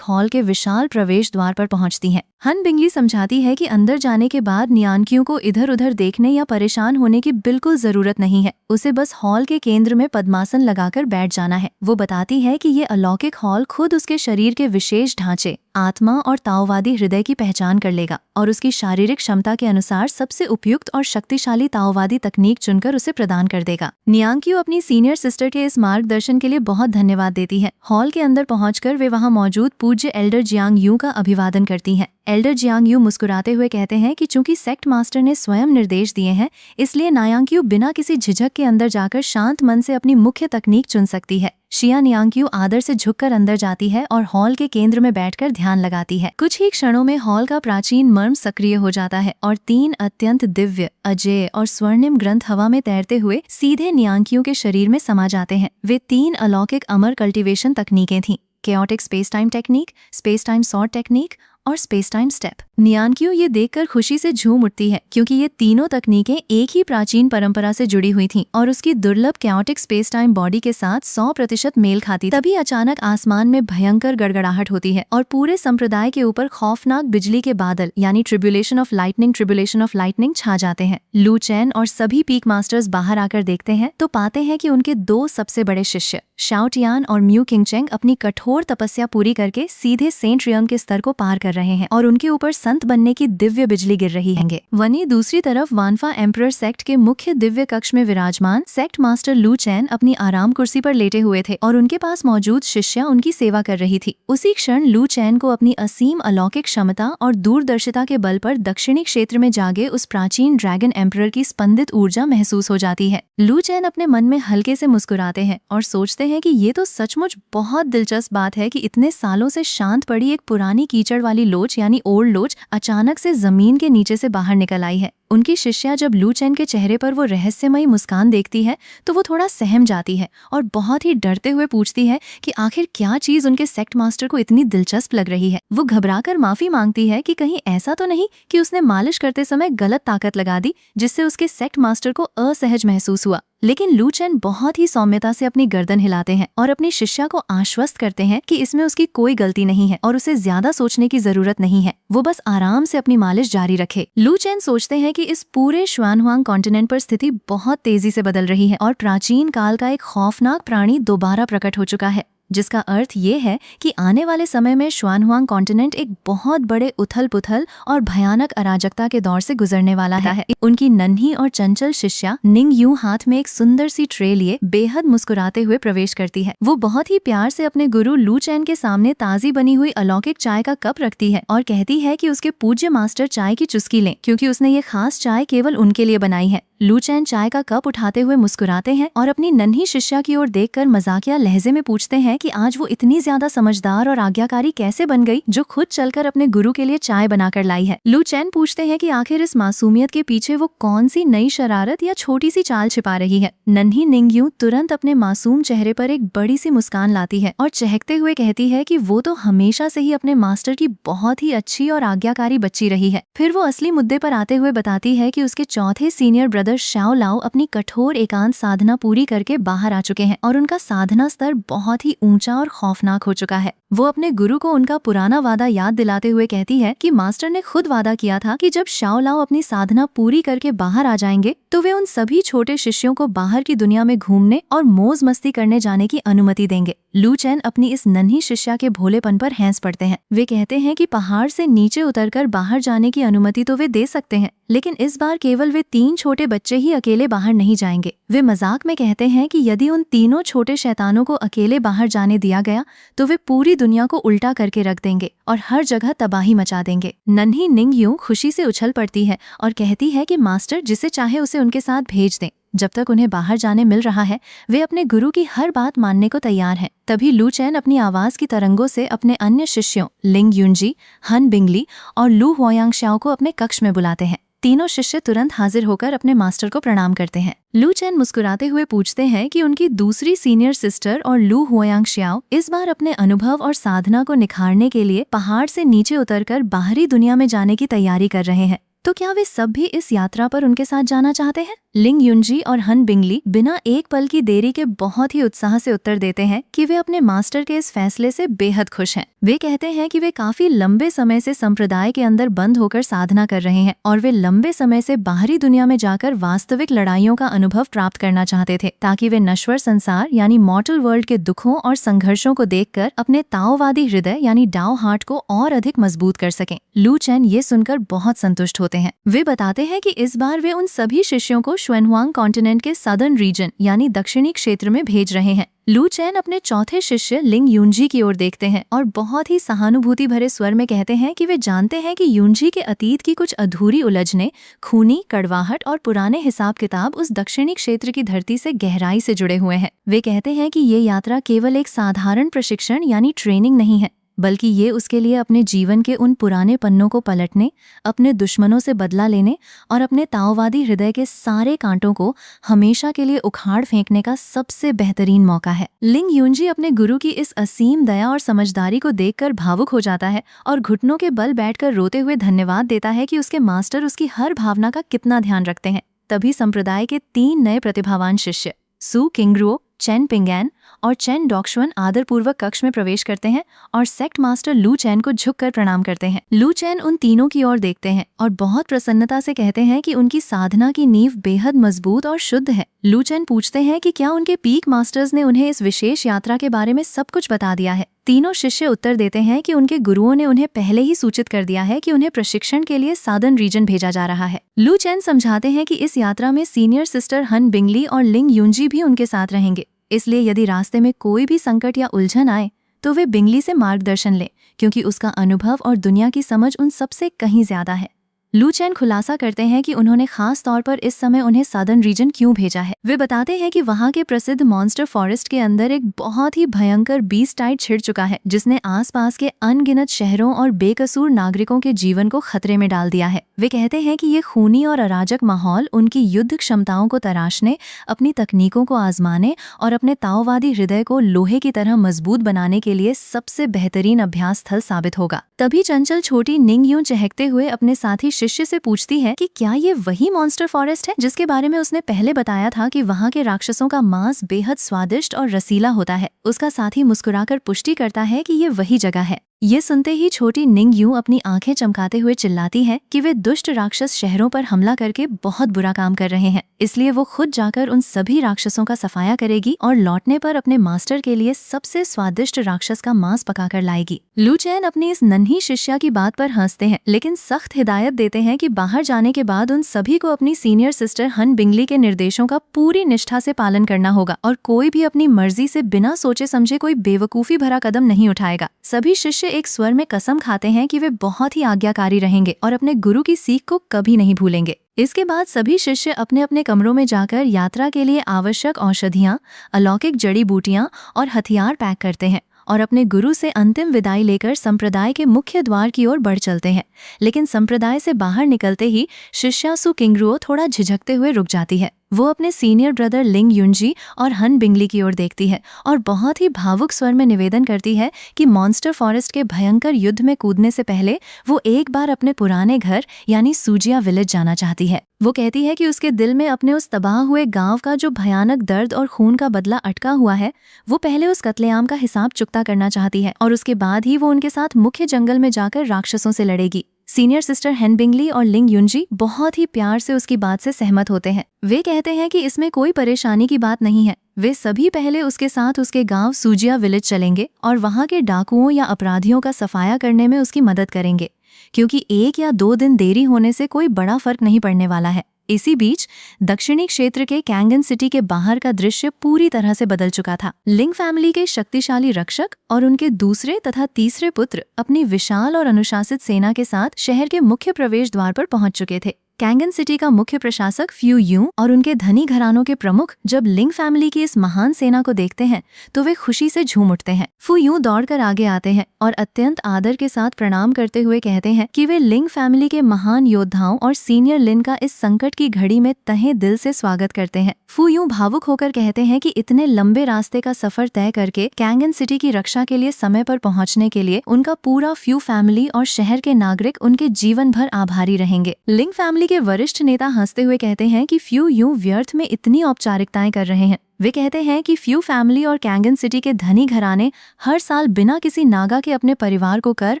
हॉल के विशाल प्रवेश द्वार पर पहुंचती हैं। हन बिंगली समझाती है कि अंदर जाने के बाद नियांग्क्यू को इधर उधर देखने या परेशान होने की बिल्कुल जरूरत नहीं है, उसे बस हॉल के केंद्र में पद्मासन लगाकर बैठ जाना है। वो बताती है कि ये अलौकिक हॉल खुद उसके शरीर के विशेष ढांचे, आत्मा और ताओवादी हृदय की पहचान कर लेगा और उसकी शारीरिक क्षमता के अनुसार सबसे उपयुक्त और शक्तिशाली ताओवादी तकनीक चुनकर उसे प्रदान कर देगा। नियांग्क्यू अपनी सीनियर सिस्टर के इस मार्गदर्शन के लिए बहुत धन्यवाद देती है। हॉल के अंदर पहुंचकर वे वहां मौजूद पूज्य एल्डर जियांग यू का अभिवादन करती हैं। एल्डर जियांग यू मुस्कुराते हुए कहते हैं कि चूंकि सेक्ट मास्टर ने स्वयं निर्देश दिए हैं, इसलिए नियांग्क्यू बिना किसी झिझक के अंदर जाकर शांत मन से अपनी मुख्य तकनीक चुन सकती है। शिया नियांग्क्यू आदर से झुककर अंदर जाती है और हॉल के केंद्र में बैठकर ध्यान लगाती है। कुछ ही क्षणों में हॉल का प्राचीन मर्म सक्रिय हो जाता है और 3 अत्यंत दिव्य, अजेय और स्वर्णिम ग्रंथ हवा में तैरते हुए सीधे नियांग्क्यू के शरीर में समा जाते हैं। वे 3 अलौकिक अमर कल्टीवेशन तकनीकें थीं: chaotic space time technique, space time sort technique और स्पेस टाइम स्टेप। नियांग्क्यू ये देखकर खुशी से झूम उठती है क्योंकि ये तीनों तकनीकें एक ही प्राचीन परंपरा से जुड़ी हुई थीं और उसकी दुर्लभ केओटिक स्पेस टाइम बॉडी के साथ 100% मेल खाती। तभी अचानक आसमान में भयंकर गड़गड़ाहट होती है और पूरे संप्रदाय के ऊपर खौफनाक बिजली के बादल यानी ट्रिब्यूलेशन ऑफ लाइटनिंग छा जाते हैं। लू चेन और सभी पीक मास्टर्स बाहर आकर देखते हैं तो पाते हैं कि उनके 2 सबसे बड़े शिष्य शाओ टियान और म्यू किंगचेंग अपनी कठोर तपस्या पूरी करके सीधे सेंट रियम के स्तर को पार कर रहे हैं और उनके ऊपर संत बनने की दिव्य बिजली गिर रही है। वहीं दूसरी तरफ वानफा एम्परर सेक्ट के मुख्य दिव्य कक्ष में विराजमान सेक्ट मास्टर लू चेन अपनी आराम कुर्सी पर लेटे हुए थे और उनके पास मौजूद शिष्या उनकी सेवा कर रही थी। उसी क्षण लू चेन को अपनी असीम अलौकिक क्षमता और दूरदर्शिता के बल पर दक्षिणी क्षेत्र में जागे उस प्राचीन ड्रैगन एम्परर की स्पंदित ऊर्जा महसूस हो जाती है। लू चेन अपने मन में हल्के से मुस्कुराते हैं और सोचते हैं कि ये तो सचमुच बहुत दिलचस्प बात है कि इतने सालों से शांत पड़ी एक पुरानी कीचड़ वाली लोच यानी ओल्ड लोच अचानक से जमीन के नीचे से बाहर निकल आई है। उनकी शिष्या जब लू चेन के चेहरे पर वो रहस्यमयी मुस्कान देखती है तो वो थोड़ा सहम जाती है और बहुत ही डरते हुए पूछती है कि आखिर क्या चीज उनके सेक्ट मास्टर को इतनी दिलचस्प लग रही है। वो घबराकर माफी मांगती है कि कहीं ऐसा तो नहीं कि उसने मालिश करते समय गलत ताकत लगा दी जिससे उसके सेक्ट मास्टर को असहज महसूस हुआ। लेकिन लू चेन बहुत ही सौम्यता से अपनी गर्दन हिलाते हैं और अपनी शिष्या को आश्वस्त करते हैं कि इसमें उसकी कोई गलती नहीं है और उसे ज्यादा सोचने की जरूरत नहीं है, वो बस आराम से अपनी मालिश जारी रखे। लू चेन सोचते हैं कि इस पूरे शुआनहुआंग कॉन्टिनेंट पर स्थिति बहुत तेजी से बदल रही है और प्राचीन काल का एक खौफनाक प्राणी दोबारा प्रकट हो चुका है, जिसका अर्थ ये है कि आने वाले समय में शुआनहुआंग कॉन्टिनेंट एक बहुत बड़े उथल-पुथल और भयानक अराजकता के दौर से गुजरने वाला है। उनकी नन्ही और चंचल शिष्या निंग यू हाथ में एक सुंदर सी ट्रे लिए बेहद मुस्कुराते हुए प्रवेश करती है। वो बहुत ही प्यार से अपने गुरु लू चेन के सामने ताजी बनी हुई अलौकिक चाय का कप रखती है और कहती है कि उसके पूज्य मास्टर चाय की चुस्की लें, क्योंकि उसने ये खास चाय केवल उनके लिए बनाई है। लू चेन चाय का कप उठाते हुए मुस्कुराते हैं और अपनी नन्ही शिष्या की ओर देखकर मजाकिया लहजे में पूछते हैं कि आज वो इतनी ज्यादा समझदार और आज्ञाकारी कैसे बन गई जो खुद चलकर अपने गुरु के लिए चाय बनाकर लाई है। लू चेन पूछते हैं कि आखिर इस मासूमियत के पीछे वो कौन सी नई शरारत या छोटी सी चाल छिपा रही है। नन्ही निंग यू तुरंत अपने मासूम चेहरे पर एक बड़ी सी मुस्कान लाती है और चहकते हुए कहती है कि वो तो हमेशा से ही अपने मास्टर की बहुत ही अच्छी और आज्ञाकारी बच्ची रही है। फिर वो असली मुद्दे पर आते हुए बताती है कि उसके चौथे सीनियर ब्रदर शाओ लाओ अपनी कठोर एकांत साधना पूरी करके बाहर आ चुके हैं और उनका साधना स्तर बहुत ही ऊंचा और खौफनाक हो चुका है। वो अपने गुरु को उनका पुराना वादा याद दिलाते हुए कहती है कि मास्टर ने खुद वादा किया था कि जब शाओ लाओ अपनी साधना पूरी करके बाहर आ जाएंगे तो वे उन सभी छोटे शिष्यों को बाहर की दुनिया में घूमने और मौज मस्ती करने जाने की अनुमति देंगे। लू चेन अपनी इस नन्ही शिष्या के भोलेपन पर हंस पड़ते हैं। वे कहते हैं कि पहाड़ से नीचे उतरकर बाहर जाने की अनुमति तो वे दे सकते हैं, लेकिन इस बार केवल वे 3 छोटे बच्चे ही अकेले बाहर नहीं जाएंगे। वे मजाक में कहते हैं कि यदि उन तीनों छोटे शैतानों को अकेले बाहर जाने दिया गया तो वे पूरी दुनिया को उल्टा करके रख देंगे और हर जगह तबाही मचा देंगे। नन्ही निंग यू खुशी से उछल पड़ती है और कहती है कि मास्टर जिसे चाहे उसे उनके साथ भेज दें। जब तक उन्हें बाहर जाने मिल रहा है वे अपने गुरु की हर बात मानने को तैयार हैं। तभी लू चेन अपनी आवाज की तरंगों से अपने अन्य शिष्यों लिंग यूनजी, हन बिंगली और लू हुआयांग शाओ को अपने कक्ष में बुलाते हैं। तीनों शिष्य तुरंत हाजिर होकर अपने मास्टर को प्रणाम करते हैं। लू चेन मुस्कुराते हुए पूछते हैं कि उनकी दूसरी सीनियर सिस्टर और लू हुआयांग शाओ इस बार अपने अनुभव और साधना को निखारने के लिए पहाड़ से नीचे उतरकर बाहरी दुनिया में जाने की तैयारी कर रहे हैं, तो क्या वे सब भी इस यात्रा पर उनके साथ जाना चाहते हैं? लिंग यूनजी और हन बिंगली बिना एक पल की देरी के बहुत ही उत्साह से उत्तर देते हैं कि वे अपने मास्टर के इस फैसले से बेहद खुश हैं। वे कहते हैं कि वे काफी लंबे समय से संप्रदाय के अंदर बंद होकर साधना कर रहे हैं और वे लंबे समय से बाहरी दुनिया में जाकर वास्तविक लड़ाइयों का अनुभव प्राप्त करना चाहते थे, ताकि वे नश्वर संसार यानी मॉर्टल वर्ल्ड के दुखों और संघर्षों को देखकर अपने ताओवादी हृदय यानी डाओ हार्ट को और अधिक मजबूत कर सकें। लू चेन ये सुनकर बहुत संतुष्ट होते हैं। वे बताते हैं कि इस बार वे उन सभी शिष्यों को शुआनहुआंग कॉन्टिनेंट के सदर्न रीजन यानी दक्षिणी क्षेत्र में भेज रहे हैं। लू चेन अपने चौथे शिष्य लिंग यूनजी की ओर देखते हैं और बहुत ही सहानुभूति भरे स्वर में कहते हैं कि वे जानते हैं कि यूनजी के अतीत की कुछ अधूरी उलझने, खूनी कड़वाहट और पुराने हिसाब किताब उस दक्षिणी क्षेत्र की धरती से गहराई से जुड़े हुए हैं। वे कहते हैं कि ये यात्रा केवल एक साधारण प्रशिक्षण यानी ट्रेनिंग नहीं है, बल्कि ये उसके लिए अपने जीवन के उन पुराने पन्नों को पलटने, अपने दुश्मनों से बदला लेने और अपने ताओवादी हृदय के सारे कांटों को हमेशा के लिए उखाड़ फेंकने का सबसे बेहतरीन मौका है। लिंग यूनजी अपने गुरु की इस असीम दया और समझदारी को देखकर भावुक हो जाता है और घुटनों के बल बैठकर रोते हुए धन्यवाद देता है कि उसके मास्टर उसकी हर भावना का कितना ध्यान रखते हैं। तभी संप्रदाय के 3 नए प्रतिभावान शिष्य सू किंगरुओ, चेन पिंगैन और चेन डॉक्शुअन आदरपूर्वक कक्ष में प्रवेश करते हैं और सेक्ट मास्टर लू चेन को झुककर प्रणाम करते हैं। लू चेन उन तीनों की ओर देखते हैं और बहुत प्रसन्नता से कहते हैं कि उनकी साधना की नींव बेहद मजबूत और शुद्ध है। लू चेन पूछते हैं कि क्या उनके पीक मास्टर्स ने उन्हें इस विशेष यात्रा के बारे में सब कुछ बता दिया है। तीनों शिष्य उत्तर देते हैं कि उनके गुरुओं ने उन्हें पहले ही सूचित कर दिया है कि उन्हें प्रशिक्षण के लिए सादर्न रीजन भेजा जा रहा है। लू चेन समझाते हैं कि इस यात्रा में सीनियर सिस्टर हन बिंगली और लिंग यूनजी भी उनके साथ रहेंगे, इसलिए यदि रास्ते में कोई भी संकट या उलझन आए तो वे बिंगली से मार्गदर्शन लें, क्योंकि उसका अनुभव और दुनिया की समझ उन सबसे कहीं ज्यादा है। लू चैन खुलासा करते हैं कि उन्होंने खास तौर पर इस समय उन्हें सदर्न रीजन क्यों भेजा है। वे बताते हैं कि वहाँ के प्रसिद्ध मॉन्स्टर फॉरेस्ट के अंदर एक बहुत ही भयंकर बीस्ट टाइड छिड़ चुका है, जिसने आसपास के अनगिनत शहरों और बेकसूर नागरिकों के जीवन को खतरे में डाल दिया है। वे कहते हैं कि ये खूनी और अराजक माहौल उनकी युद्ध क्षमताओं को तराशने, अपनी तकनीकों को आजमाने और अपने ताओवादी हृदय को लोहे की तरह मजबूत बनाने के लिए सबसे बेहतरीन अभ्यास स्थल साबित होगा। तभी चंचल छोटी निंग यूं चहकते हुए अपने साथी शिष्य से पूछती है कि क्या ये वही मॉन्स्टर फॉरेस्ट है जिसके बारे में उसने पहले बताया था कि वहाँ के राक्षसों का मांस बेहद स्वादिष्ट और रसीला होता है। उसका साथी मुस्कुराकर पुष्टि करता है कि ये वही जगह है। ये सुनते ही छोटी निंग यूं अपनी आंखें चमकाते हुए चिल्लाती है कि वे दुष्ट राक्षस शहरों पर हमला करके बहुत बुरा काम कर रहे हैं, इसलिए वो खुद जाकर उन सभी राक्षसों का सफाया करेगी और लौटने पर अपने मास्टर के लिए सबसे स्वादिष्ट राक्षस का मांस पकाकर लाएगी। लू चैन अपनी इस नन्ही शिष्या की बात पर हंसते हैं, लेकिन सख्त हिदायत देते हैं कि बाहर जाने के बाद उन सभी को अपनी सीनियर सिस्टर हन बिंगली के निर्देशों का पूरी निष्ठा से पालन करना होगा और कोई भी अपनी मर्जी से बिना सोचे समझे कोई बेवकूफी भरा कदम नहीं उठाएगा। सभी शिष्य एक स्वर में कसम खाते हैं कि वे बहुत ही आज्ञाकारी रहेंगे और अपने गुरु की सीख को कभी नहीं भूलेंगे। इसके बाद सभी शिष्य अपने अपने कमरों में जाकर यात्रा के लिए आवश्यक औषधियां, अलौकिक जड़ी बूटियां और हथियार पैक करते हैं और अपने गुरु से अंतिम विदाई लेकर संप्रदाय के मुख्य द्वार की ओर बढ़ चलते हैं। लेकिन संप्रदाय से बाहर निकलते ही शिष्या सु किंगरुओ थोड़ा झिझकते हुए रुक जाती है। वो अपने सीनियर ब्रदर लिंग युनजी और हन बिंगली की ओर देखती है और बहुत ही भावुक स्वर में निवेदन करती है कि मॉन्स्टर फॉरेस्ट के भयंकर युद्ध में कूदने से पहले वो एक बार अपने पुराने घर यानी सूजिया विलेज जाना चाहती है। वो कहती है कि उसके दिल में अपने उस तबाह हुए गांव का जो भयानक दर्द और खून का बदला अटका हुआ है, वो पहले उस कत्लेआम का हिसाब चुकता करना चाहती है और उसके बाद ही वो उनके साथ मुख्य जंगल में जाकर राक्षसों से लड़ेगी। सीनियर सिस्टर हन बिंगली और लिंग युनजी बहुत ही प्यार से उसकी बात से सहमत होते हैं। वे कहते हैं कि इसमें कोई परेशानी की बात नहीं है। वे सभी पहले उसके साथ उसके गांव सूजिया विलेज चलेंगे और वहां के डाकुओं या अपराधियों का सफाया करने में उसकी मदद करेंगे, क्योंकि 1 या 2 दिन देरी होने से कोई बड़ा फर्क नहीं पड़ने वाला है। इसी बीच दक्षिणी क्षेत्र के कैंगन सिटी के बाहर का दृश्य पूरी तरह से बदल चुका था। लिंग फैमिली के शक्तिशाली रक्षक और उनके दूसरे तथा तीसरे पुत्र अपनी विशाल और अनुशासित सेना के साथ शहर के मुख्य प्रवेश द्वार पर पहुंच चुके थे। कैंगन सिटी का मुख्य प्रशासक फ्यू यूं और उनके धनी घरानों के प्रमुख जब लिंग फैमिली की इस महान सेना को देखते हैं तो वे खुशी से झूम उठते हैं। फू यूं दौड़कर आगे आते हैं और अत्यंत आदर के साथ प्रणाम करते हुए कहते हैं कि वे लिंग फैमिली के महान योद्धाओं और सीनियर लिन का इस संकट की घड़ी में तहे दिल से स्वागत करते हैं। फू यूं भावुक होकर कहते हैं कि इतने लंबे रास्ते का सफर तय करके कैंगन सिटी की रक्षा के लिए समय पर पहुंचने के लिए उनका पूरा फ्यू फैमिली और शहर के नागरिक उनके जीवन भर आभारी रहेंगे। लिंग फैमिली के वरिष्ठ नेता हंसते हुए कहते हैं कि फ्यू यूं व्यर्थ में इतनी औपचारिकताएं कर रहे हैं। वे कहते हैं कि फ्यू फैमिली और कैंगन सिटी के धनी घराने हर साल बिना किसी नागा के अपने परिवार को कर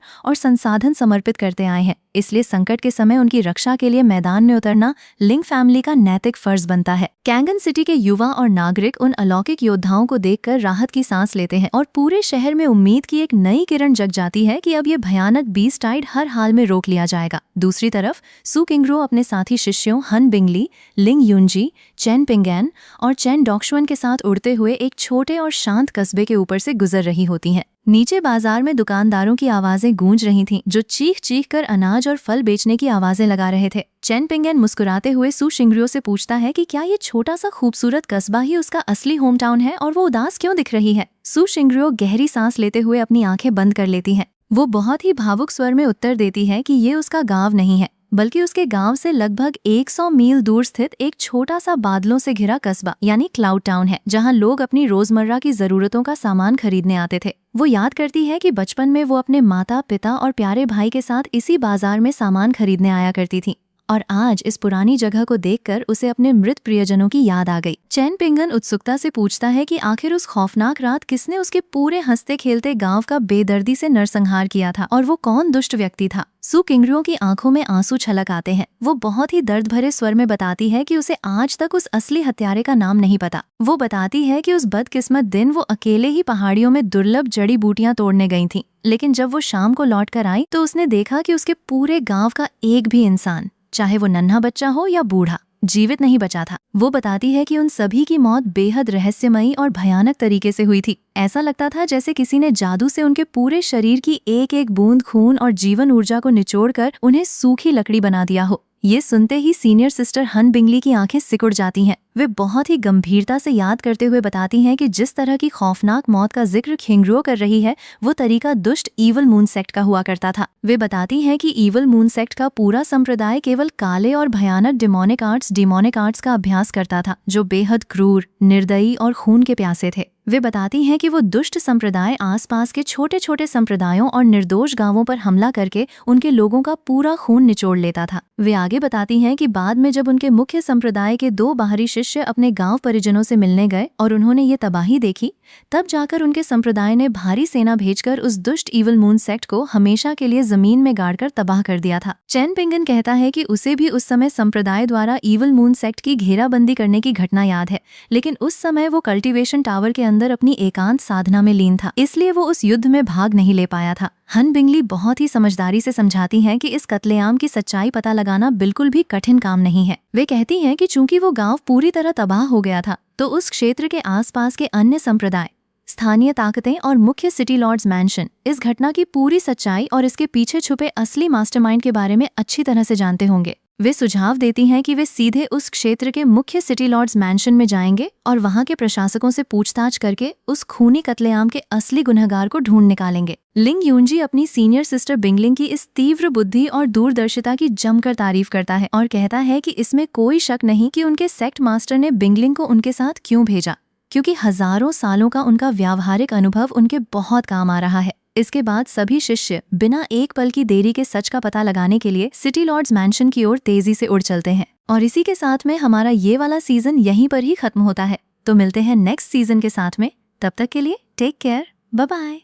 और संसाधन समर्पित करते आए हैं, इसलिए संकट के समय उनकी रक्षा के लिए मैदान में उतरना लिंग फैमिली का नैतिक फर्ज बनता है। कैंगन सिटी के युवा और नागरिक उन अलौकिक योद्धाओं को देखकर राहत की सांस लेते हैं और पूरे शहर में उम्मीद की एक नई किरण जग जाती है कि अब ये भयानक बीस्ट टाइड हर हाल में रोक लिया जाएगा। दूसरी तरफ सु किंगरुओ अपने साथी शिष्यों हन बिंगली, लिंग युनजी, चेन पिंगैन और चेन डॉक्शुअन के साथ उड़ते हुए एक छोटे और शांत कस्बे के ऊपर से गुजर रही होती हैं। नीचे बाजार में दुकानदारों की आवाजें गूंज रही थीं, जो चीख चीख कर अनाज और फल बेचने की आवाजें लगा रहे थे। चेन पिंगैन मुस्कुराते हुए सु शिंगरियो से पूछता है कि क्या ये छोटा सा खूबसूरत कस्बा ही उसका असली होम टाउन है और वो उदास क्यों दिख रही है। सु शिंगरियो गहरी सांस लेते हुए अपनी आंखें बंद कर लेती हैं। वो बहुत ही भावुक स्वर में उत्तर देती है कि ये उसका गांव नहीं है, बल्कि उसके गांव से लगभग 100 मील दूर स्थित एक छोटा सा बादलों से घिरा कस्बा यानी क्लाउड टाउन है, जहां लोग अपनी रोजमर्रा की जरूरतों का सामान खरीदने आते थे। वो याद करती है कि बचपन में वो अपने माता पिता और प्यारे भाई के साथ इसी बाजार में सामान खरीदने आया करती थी और आज इस पुरानी जगह को देखकर उसे अपने मृत प्रियजनों की याद आ गई। चेन पिंगन उत्सुकता से पूछता है कि आखिर उस खौफनाक रात किसने उसके पूरे हंसते खेलते गांव का बेदर्दी से नरसंहार किया था और वो कौन दुष्ट व्यक्ति था। सु किंगरुओ की आंखों में आंसू छलक आते हैं। वो बहुत ही दर्द भरे स्वर में बताती है कि उसे आज तक उस असली हत्यारे का नाम नहीं पता। वो बताती है कि उस बदकिस्मत दिन वो अकेले ही पहाड़ियों में दुर्लभ जड़ी बूटियां तोड़ने गई थी, लेकिन जब वो शाम को लौट कर आई तो उसने देखा कि उसके पूरे गाँव का एक भी इंसान, चाहे वो नन्हा बच्चा हो या बूढ़ा, जीवित नहीं बचा था। वो बताती है कि उन सभी की मौत बेहद रहस्यमयी और भयानक तरीके से हुई थी। ऐसा लगता था जैसे किसी ने जादू से उनके पूरे शरीर की एक एक बूंद खून और जीवन ऊर्जा को निचोड़कर उन्हें सूखी लकड़ी बना दिया हो। ये सुनते ही सीनियर सिस्टर हन बिंगली की आंखें सिकुड़ जाती हैं। वे बहुत ही गंभीरता से याद करते हुए बताती हैं कि जिस तरह की खौफनाक मौत का जिक्र खिंगरो कर रही है, वो तरीका दुष्ट ईवल मून सेक्ट का हुआ करता था। वे बताती हैं कि ईवल मून सेक्ट का पूरा संप्रदाय केवल काले और भयानक डिमोनिक आर्ट्स का अभ्यास करता था, जो बेहद क्रूर, निर्दयी और खून के प्यासे थे। वे बताती हैं कि वो दुष्ट संप्रदाय आसपास के छोटे छोटे संप्रदायों और निर्दोष गांवों पर हमला करके उनके लोगों का पूरा खून निचोड़ लेता था। वे आगे बताती हैं कि बाद में जब उनके मुख्य संप्रदाय के 2 बाहरी शिष्य अपने गांव परिजनों से मिलने गए और उन्होंने ये तबाही देखी, तब जाकर उनके संप्रदाय ने भारी सेना भेजकर उस दुष्ट ईवल मून सेक्ट को हमेशा के लिए जमीन में गाड़कर तबाह कर दिया था। चैन पिंगन कहता है कि उसे भी उस समय संप्रदाय द्वारा ईवल मून सेक्ट की घेराबंदी करने की घटना याद है, लेकिन उस समय वो कल्टीवेशन टावर के अंदर अपनी एकांत साधना में लीन था, इसलिए वो उस युद्ध में भाग नहीं ले पाया था। हन बिंगली बहुत ही समझदारी से समझाती हैं कि इस कत्लेआम की सच्चाई पता लगाना बिल्कुल भी कठिन काम नहीं है। वे कहती हैं कि चूंकि वो गांव पूरी तरह तबाह हो गया था, तो उस क्षेत्र के आसपास के अन्य संप्रदाय, स्थानीय ताकतें और मुख्य सिटी लॉर्ड्स मैंशन इस घटना की पूरी सच्चाई और इसके पीछे छुपे असली मास्टरमाइंड के बारे में अच्छी तरह से जानते होंगे। वे सुझाव देती हैं कि वे सीधे उस क्षेत्र के मुख्य सिटी लॉर्ड्स मैंशन में जाएंगे और वहां के प्रशासकों से पूछताछ करके उस खूनी कत्लेआम के असली गुनहगार को ढूंढ निकालेंगे। लिंग यूनजी अपनी सीनियर सिस्टर बिंगलिंग की इस तीव्र बुद्धि और दूरदर्शिता की जमकर तारीफ करता है और कहता है कि इसमें कोई शक नहीं कि उनके सेक्ट मास्टर ने बिंगलिंग को उनके साथ क्यों भेजा, क्योंकि हजारों सालों का उनका व्यावहारिक अनुभव उनके बहुत काम आ रहा है। इसके बाद सभी शिष्य बिना एक पल की देरी के सच का पता लगाने के लिए सिटी लॉर्ड्स मैंशन की ओर तेजी से उड़ चलते हैं। और इसी के साथ में हमारा ये वाला सीजन यहीं पर ही खत्म होता है। तो मिलते हैं नेक्स्ट सीजन के साथ में। तब तक के लिए टेक केयर, बाय बाय।